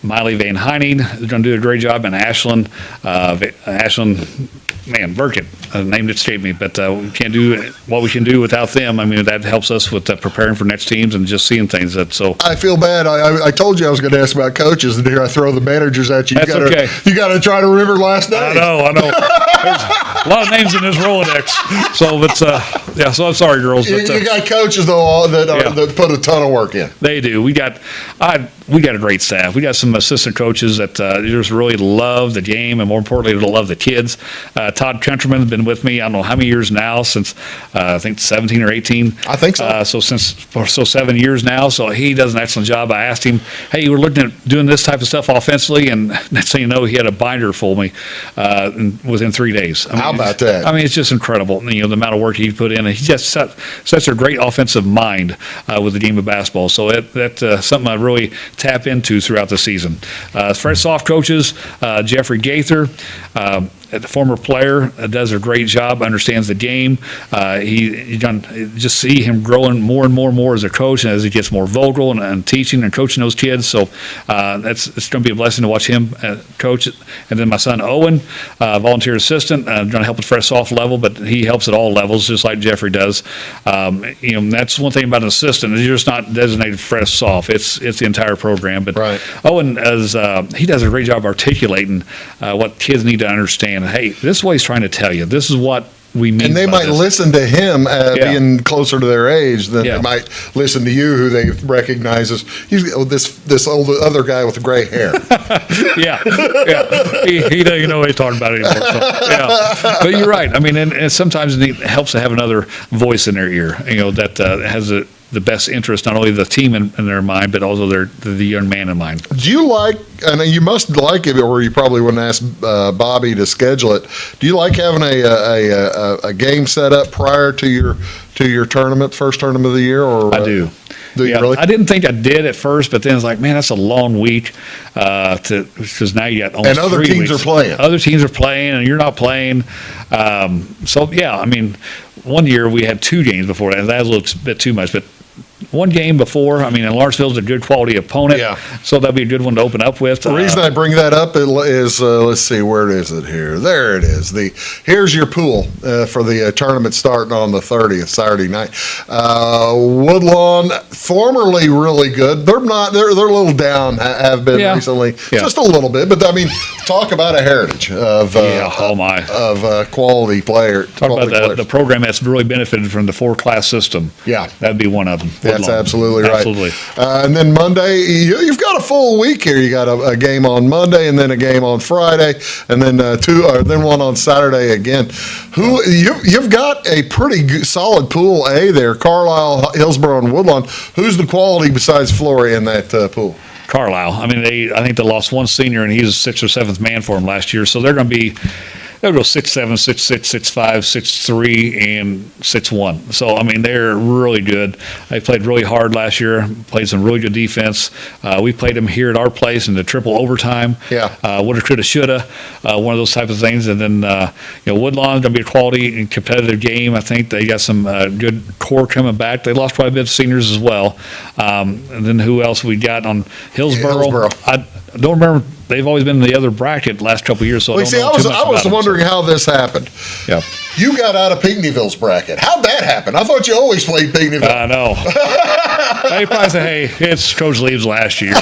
Miley Van Heining is going to do a great job, and Ashlyn Burkett, name escaped me, but we can't do what we can do without them. I mean, that helps us with preparing for next teams and just seeing things. I feel bad. I told you I was going to ask about coaches, and here I throw the managers at you. That's okay. You got to try to remember last name. I know. There's a lot of names in this Rolodex. So I'm sorry, girls. You got coaches though that put a ton of work in. They do. We got a great staff. We got some assistant coaches that just really love the game, and more importantly, love the kids. Todd Countryman has been with me, I don't know how many years now, since I think 17 or 18. I think so. So 7 years now. So he does an excellent job. I asked him, hey, we're looking at doing this type of stuff offensively, and next thing you know, he had a binder for me within 3 days. How about that? I mean, it's just incredible. The amount of work he put in, and he just such a great offensive mind with the game of basketball. So that's something I really tap into throughout the season. Fresh soft coaches, Jeffrey Gaither. The former player does a great job, understands the game. He just see him growing more and more as a coach, and as he gets more vocal and teaching and coaching those kids. So it's going to be a blessing to watch him coach. And then my son Owen, volunteer assistant, going to help at fresh soft level, but he helps at all levels, just like Jeffrey does. That's one thing about an assistant. You're just not designated fresh soft. It's the entire program. But right. Owen, he does a great job articulating what kids need to understand. Hey, this is what he's trying to tell you. This is what we mean. And they might listen to him being closer to their age than they might listen to you, who they recognize as this old other guy with the gray hair. yeah. He doesn't even know what he's talking about anymore. So, yeah. But you're right. I mean, and sometimes it helps to have another voice in their ear, that has the best interest, not only the team in their mind, but also the young man in mind. Do you like, and you must like it, or you probably wouldn't ask Bobby to schedule it. Do you like having a game set up prior to your tournament, first tournament of the year? Or I do. Do you really? I didn't think I did at first, but then it's like, man, that's a long week because now you got almost 3 weeks. And other teams are playing. Other teams are playing, and you're not playing. So, yeah, I mean, one year we had 2 games before that. That was a little bit too much, but one game before, I mean, and Lawrenceville's a good quality opponent, so that'll be a good one to open up with. The reason I bring that up is, let's see, where is it here? There it is. Here's your pool for the tournament starting on the 30th, Saturday night. Woodlawn, formerly really good. They're not. They're a little down. Have been recently, just a little bit. But I mean, talk about a heritage of quality player. Talk about the program that's really benefited from the 4-class system. Yeah, that'd be one of them. That's absolutely right. Absolutely. And then Monday, you've got a full week here. You got a game on Monday, and then a game on Friday, and then then one on Saturday again. You've got a pretty solid pool A there: Carlisle, Hillsborough, and Woodlawn. Who's the quality besides Flora in that pool? Carlisle. I mean, I think they lost one senior, and he was 6th or 7th man for them last year. So they'll go 6-7, 6-6, 6-5, 6-3, and 6-1. So, I mean, they're really good. They played really hard last year, played some really good defense. We played them here at our place in the triple overtime. Yeah. Woulda, coulda, shoulda, one of those type of things. And then, Woodlawn's going to be a quality and competitive game. I think they got some good core coming back. They lost quite a bit of seniors as well. And then who else we got on Hillsborough? I don't remember. They've always been in the other bracket the last couple of years, so I don't know too much about them. I was wondering how this happened. Yeah. You got out of Pinckneyville's bracket. How'd that happen? I thought you always played Pinckneyville. I know. They probably say, hey, it's Coach Leib's last year.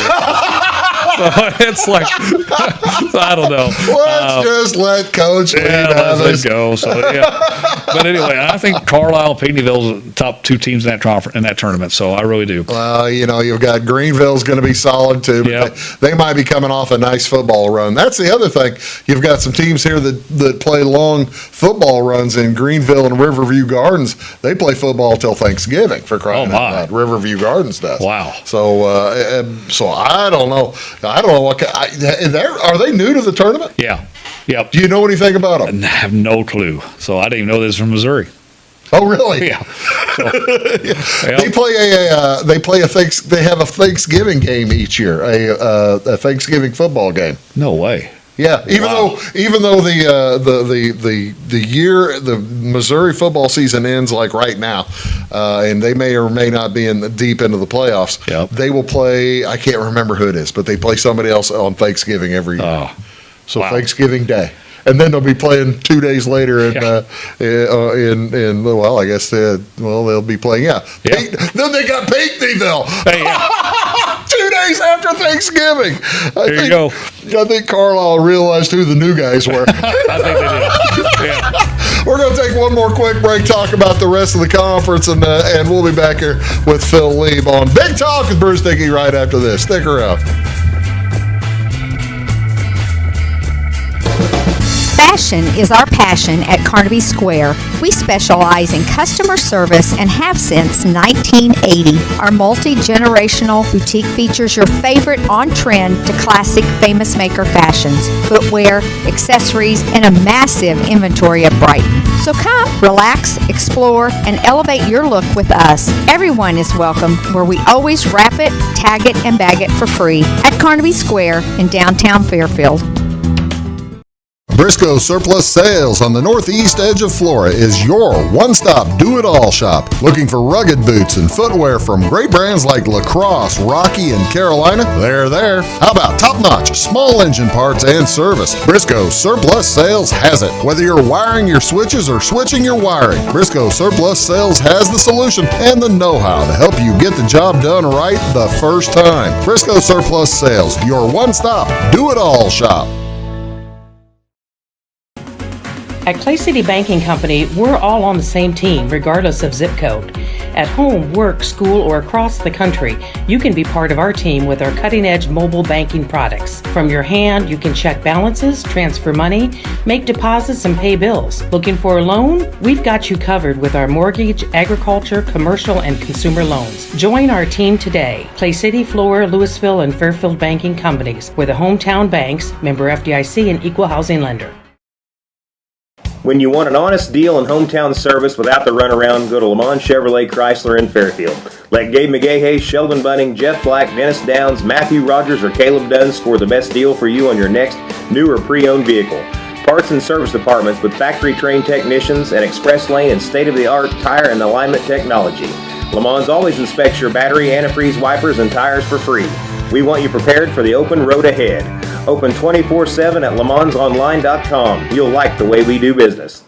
So it's like, I don't know. Let's just let Coach Leib have let it go. So, But anyway, I think Carlisle and Pinckneyville's the top 2 teams in that tournament, so I really do. Well, you've got Greenville's going to be solid, too. But they might be coming off a nice football run. That's the other thing. You've got some teams here that play long football runs in Greenville and Riverview Gardens. They play football till Thanksgiving, for crying out loud. Riverview Gardens does. Wow. So I don't know. I don't know what. Are they new to the tournament? Yeah. Yep. Do you know anything about them? I have no clue. So I didn't even know this was from Missouri. Oh, really? Yeah. So, They have a Thanksgiving game each year, a Thanksgiving football game. No way. Yeah, even though the Missouri football season ends like right now, and they may or may not be deep into the playoffs. Yep. They will play. I can't remember who it is, but they play somebody else on Thanksgiving every year. Oh, so wow. Thanksgiving Day. And then they'll be playing 2 days later I guess they'll be playing. Yeah. Then they got Pinckneyville. Hey, yeah. 2 days after Thanksgiving. You go. I think Carlisle realized who the new guys were. I think they did. Yeah. We're going to take one more quick break, talk about the rest of the conference, and we'll be back here with Phil Leib on Big Talk with Bruce Dickey right after this. Stick around. Fashion is our passion at Carnaby Square. We specialize in customer service and have since 1980. Our multi-generational boutique features your favorite on-trend to classic Famous Maker fashions, footwear, accessories, and a massive inventory of Brighton. So come, relax, explore, and elevate your look with us. Everyone is welcome, where we always wrap it, tag it, and bag it for free at Carnaby Square in downtown Fairfield. Briscoe Surplus Sales on the northeast edge of Flora is your one-stop do-it-all shop. Looking for rugged boots and footwear from great brands like Lacrosse, Rocky, and Carolina? They're there. How about top-notch small engine parts and service? Briscoe Surplus Sales has it. Whether you're wiring your switches or switching your wiring, Briscoe Surplus Sales has the solution and the know-how to help you get the job done right the first time. Briscoe Surplus Sales, your one-stop do-it-all shop. At Clay City Banking Company, we're all on the same team, regardless of zip code. At home, work, school, or across the country, you can be part of our team with our cutting-edge mobile banking products. From your hand, you can check balances, transfer money, make deposits, and pay bills. Looking for a loan? We've got you covered with our mortgage, agriculture, commercial, and consumer loans. Join our team today. Clay City, Flora, Louisville, and Fairfield Banking Companies. We're the hometown banks, member FDIC, and equal housing lender. When you want an honest deal and hometown service without the runaround, go to Lamont Chevrolet Chrysler in Fairfield. Let Gabe McGahey, Sheldon Bunning, Jeff Black, Dennis Downs, Matthew Rogers, or Caleb Dunn score the best deal for you on your next new or pre-owned vehicle. Parts and service departments with factory-trained technicians and express lane and state-of-the-art tire and alignment technology. Lamont always inspects your battery, antifreeze, wipers, and tires for free. We want you prepared for the open road ahead. Open 24/7 at LeMansOnline.com. You'll like the way we do business.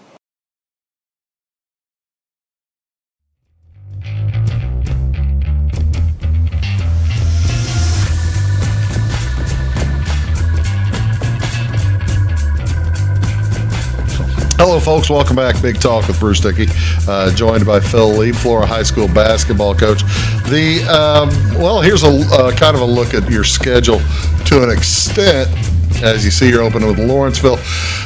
Hello, folks. Welcome back. Big Talk with Bruce Dickey, joined by Phil Leib, Flora High School basketball coach. Here's a kind of a look at your schedule to an extent. As you see, you're opening with Lawrenceville.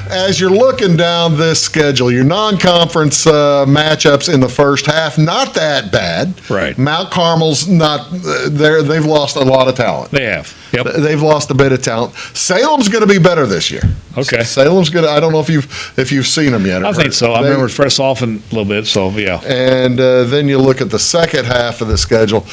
As you're looking down this schedule, your non-conference matchups in the first half, not that bad. Right. Mount Carmel's not there. They've lost a lot of talent. They have. Yep. They've lost a bit of talent. Salem's going to be better this year. Okay. Salem's going to. I don't know if you've seen them yet. I think so. I remember fresh off in a little bit. So yeah. And then you look at the second half of the schedule.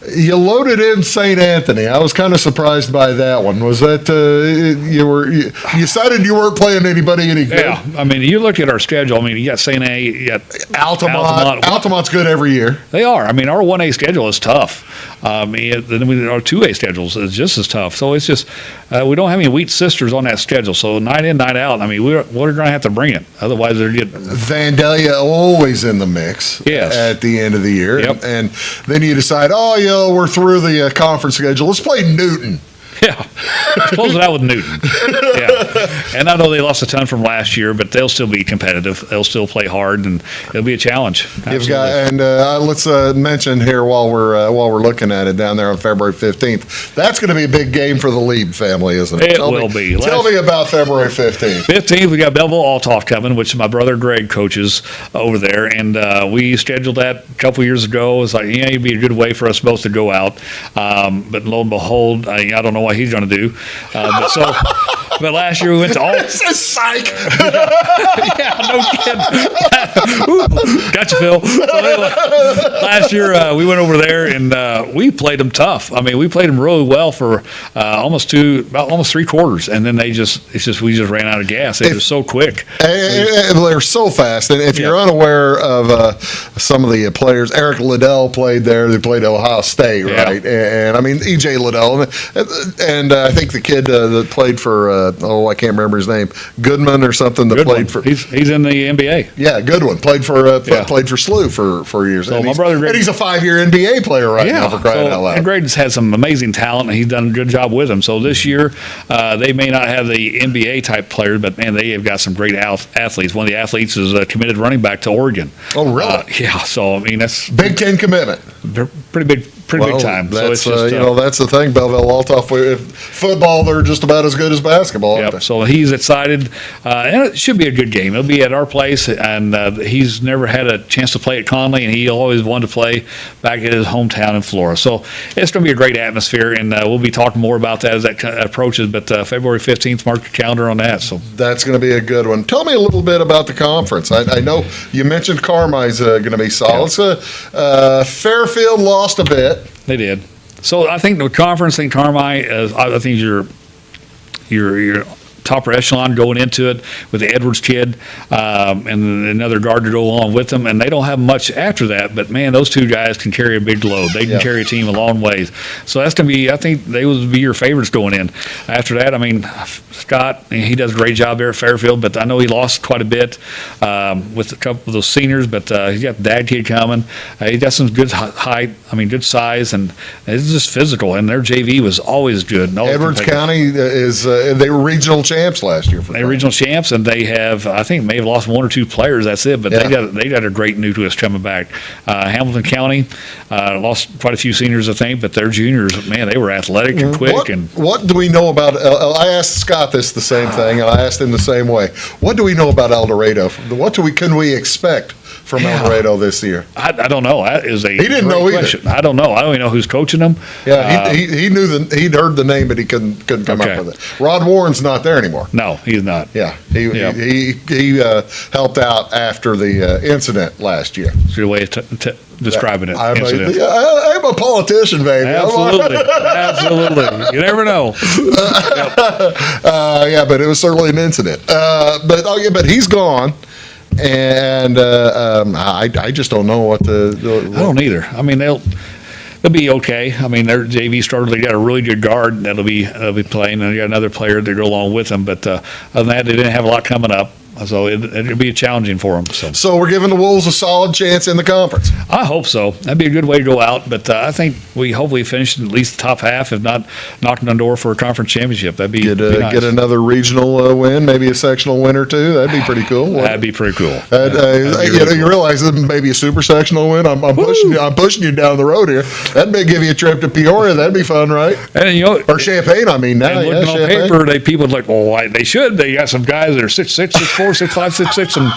You loaded in St. Anthony. I was kind of surprised by that one. Was that you decided you weren't playing anybody any good? Yeah, I mean, you look at our schedule. I mean, you got St. A, you got Altamont. Altamont's good every year. They are. I mean, our 1A schedule is tough. Then our 2A schedules is just as tough. So it's just we don't have any weak sisters on that schedule. So night in, night out. I mean, we're going to have to bring it. Otherwise, they're getting Vandalia always in the mix. Yes. At the end of the year. Yep. And then you decide, we're through the conference schedule. Let's play Newton. Yeah, close it out with Newton. Yeah, and I know they lost a ton from last year, but they'll still be competitive. They'll still play hard, and it'll be a challenge. Let's mention here while we're looking at it down there on February 15th. That's going to be a big game for the Leib family, isn't it? It will be. Tell me about February 15th. 15th, we got Belleville Altoff coming, which my brother Greg coaches over there, and we scheduled that a couple years ago. It's like, it'd be a good way for us both to go out. But lo and behold, I don't know what he's going to do. But last year we went to all. Psych. Yeah, no kidding. Gotcha, Phil. So anyway, last year we went over there and we played them tough. I mean, we played them really well for almost 3 quarters, and then we just ran out of gas. They were so quick. They're so fast. And if you're unaware of some of the players, Eric Liddell played there. They played Ohio State, right? And I mean, E.J. Liddell. And I think the kid that played for, I can't remember his name, Goodman or something. Played for. He's in the NBA. Yeah, Goodwin played for SLU for years. So my brother Greg, and he's a 5-year NBA player now, for crying out loud. And Greg's had some amazing talent, and he's done a good job with them. So this year, they may not have the NBA type players, but man, they have got some great athletes. One of the athletes is a committed running back to Oregon. Oh, really? Yeah. So I mean, that's Big Ten commitment. they're pretty big time. So That's it's just, that's the thing. Belleville Waltoff. Football, they're just about as good as basketball. Aren't they? So he's excited, and it should be a good game. It'll be at our place, and he's never had a chance to play at Conley, and he always wanted to play back at his hometown in Flora. So it's going to be a great atmosphere, and we'll be talking more about that as that approaches. But February 15th, mark your calendar on that. So that's going to be a good one. Tell me a little bit about the conference. I know you mentioned Carmi's going to be solid. Yeah. Fairfield lost a bit. They did. So I think the conference thing, Carmi, I think your topper echelon going into it with the Edwards kid and another guard to go along with them, and they don't have much after that. But man, those two guys can carry a big load. They can carry a team a long ways. So that's going to be. I think they would be your favorites going in. After that, I mean, Scott, he does a great job there at Fairfield, but I know he lost quite a bit with a couple of those seniors. But he's got the dad kid coming. He's got some good height. I mean, good size, and it's just physical. And their JV was always good. Edwards County is they were regional champs last year. They're regional champs, and they have, I think, may have lost one or two players. That's it. But they got a great nucleus coming back. Hamilton County lost quite a few seniors, I think, but their juniors, man, they were athletic and quick. What do we know about? I asked Scott this the same thing, and I asked him the same way. What do we know about El Dorado? Can we expect from El Dorado this year? I don't know. That is a he didn't know question. Either. I don't know. I don't even know who's coaching them. Yeah, he knew he'd heard the name, but he couldn't come up with it. Rod Warren's not there anymore. No, he's not. Yeah, he helped out after the incident last year. That's your way of describing it. I'm a politician, baby. Absolutely. Absolutely. You never know. But it was certainly an incident. But he's gone. And I just don't know what to. I don't either. I mean, they'll be okay. I mean, their JV started. They got a really good guard that'll be playing, and they got another player to go along with them. But other than that, they didn't have a lot coming up. So it'll be challenging for them. So we're giving the Wolves a solid chance in the conference. I hope so. That'd be a good way to go out. But I think we hopefully finish at least the top half, if not knocking on the door for a conference championship. That'd be nice. Get another regional win, maybe a sectional win or two. That'd be pretty cool. That'd be pretty cool. You realize that maybe a super sectional win. I'm pushing you down the road here. That'd give you a trip to Peoria. That'd be fun, right? And or Champaign. I mean, now looking on paper, people are like, well, they should. They got some guys that are 6'6", 6'4", 6'5", 6'6", and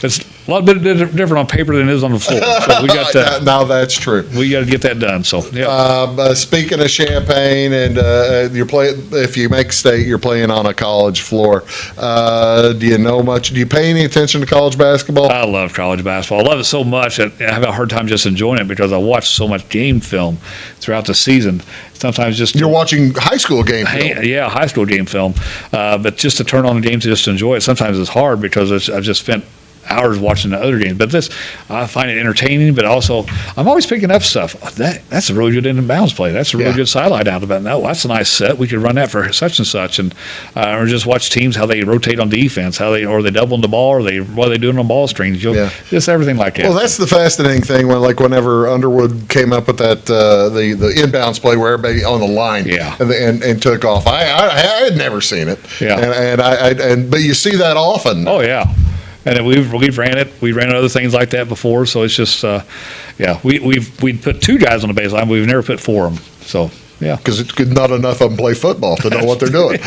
it's a lot bit different on paper than it is on the floor. So we got that. Now that's true. We got to get that done. So yeah. Speaking of Champaign, and you're playing. If you make state, you're playing on a college floor. Do you know much? Do you pay any attention to college basketball? I love college basketball. I love it so much that I have a hard time just enjoying it because I watch so much game film throughout the season. Sometimes you're watching high school game film. Yeah, high school game film. But just to turn on the game to just enjoy it, sometimes it's hard because I've just spent hours watching the other games. But I find it entertaining, but also I'm always picking up stuff. That's a really good in and bounds play. That's a really good sideline out of it. No, that's a nice set. We could run that for such and such, and or just watch teams how they rotate on defense, how they doubling the ball, or what are they doing on ball screens. Just everything like that. Well, that's the fascinating thing whenever Underwood came up with that the inbounds play where everybody on the line and took off. I had never seen it. But you see that often. Oh yeah. And we've ran it. We ran other things like that before. So it's just, we'd put two guys on the baseline. We've never put four of them. So yeah, because it's not enough of them play football to know what they're doing.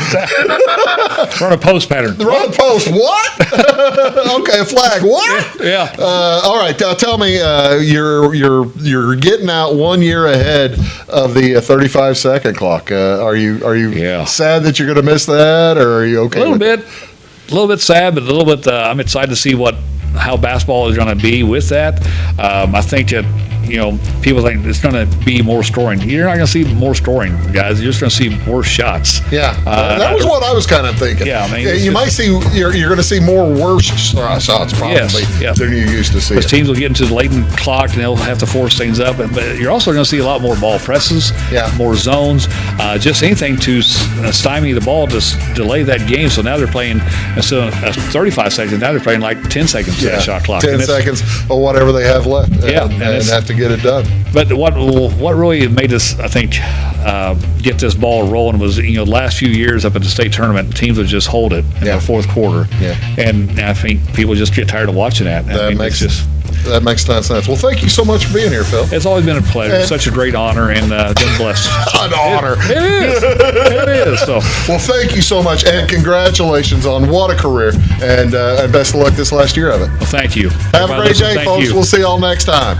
Run a post pattern. Run a post. What? Okay, a flag. What? Yeah. All right. Tell me, you're getting out 1 year ahead of the 35-second clock. Are you sad that you're going to miss that, or are you okay? A little bit sad, but a little bit. I'm excited to see how basketball is going to be with that. I think that people think it's going to be more scoring. You're not going to see more scoring, guys. You're just going to see worse shots. Yeah, that was what I was kind of thinking. Yeah, I mean, you're going to see more worse shots probably than you used to see. Because teams will get into the late clock and they'll have to force things up. But you're also going to see a lot more ball presses, more zones, just anything to stymie the ball to delay that game. So now they're playing instead of 35 seconds. Now they're playing like 10 seconds to that shot clock. 10 seconds or whatever they have left. Yeah, and have to get it done. But what really made us, I think, get this ball rolling was the last few years up at the state tournament, teams would just hold it in the fourth quarter. Yeah. And I think people just get tired of watching that. That makes That makes a ton of sense. Well, thank you so much for being here, Phil. It's always been a pleasure. And- Such a great honor, and been blessed. An honor. It is. It is. So, Well, thank you so much, and congratulations on what a career, and best of luck this last year of it. well, thank you. Have a Everybody great listen, day, thank folks. you. We'll see y'all next time.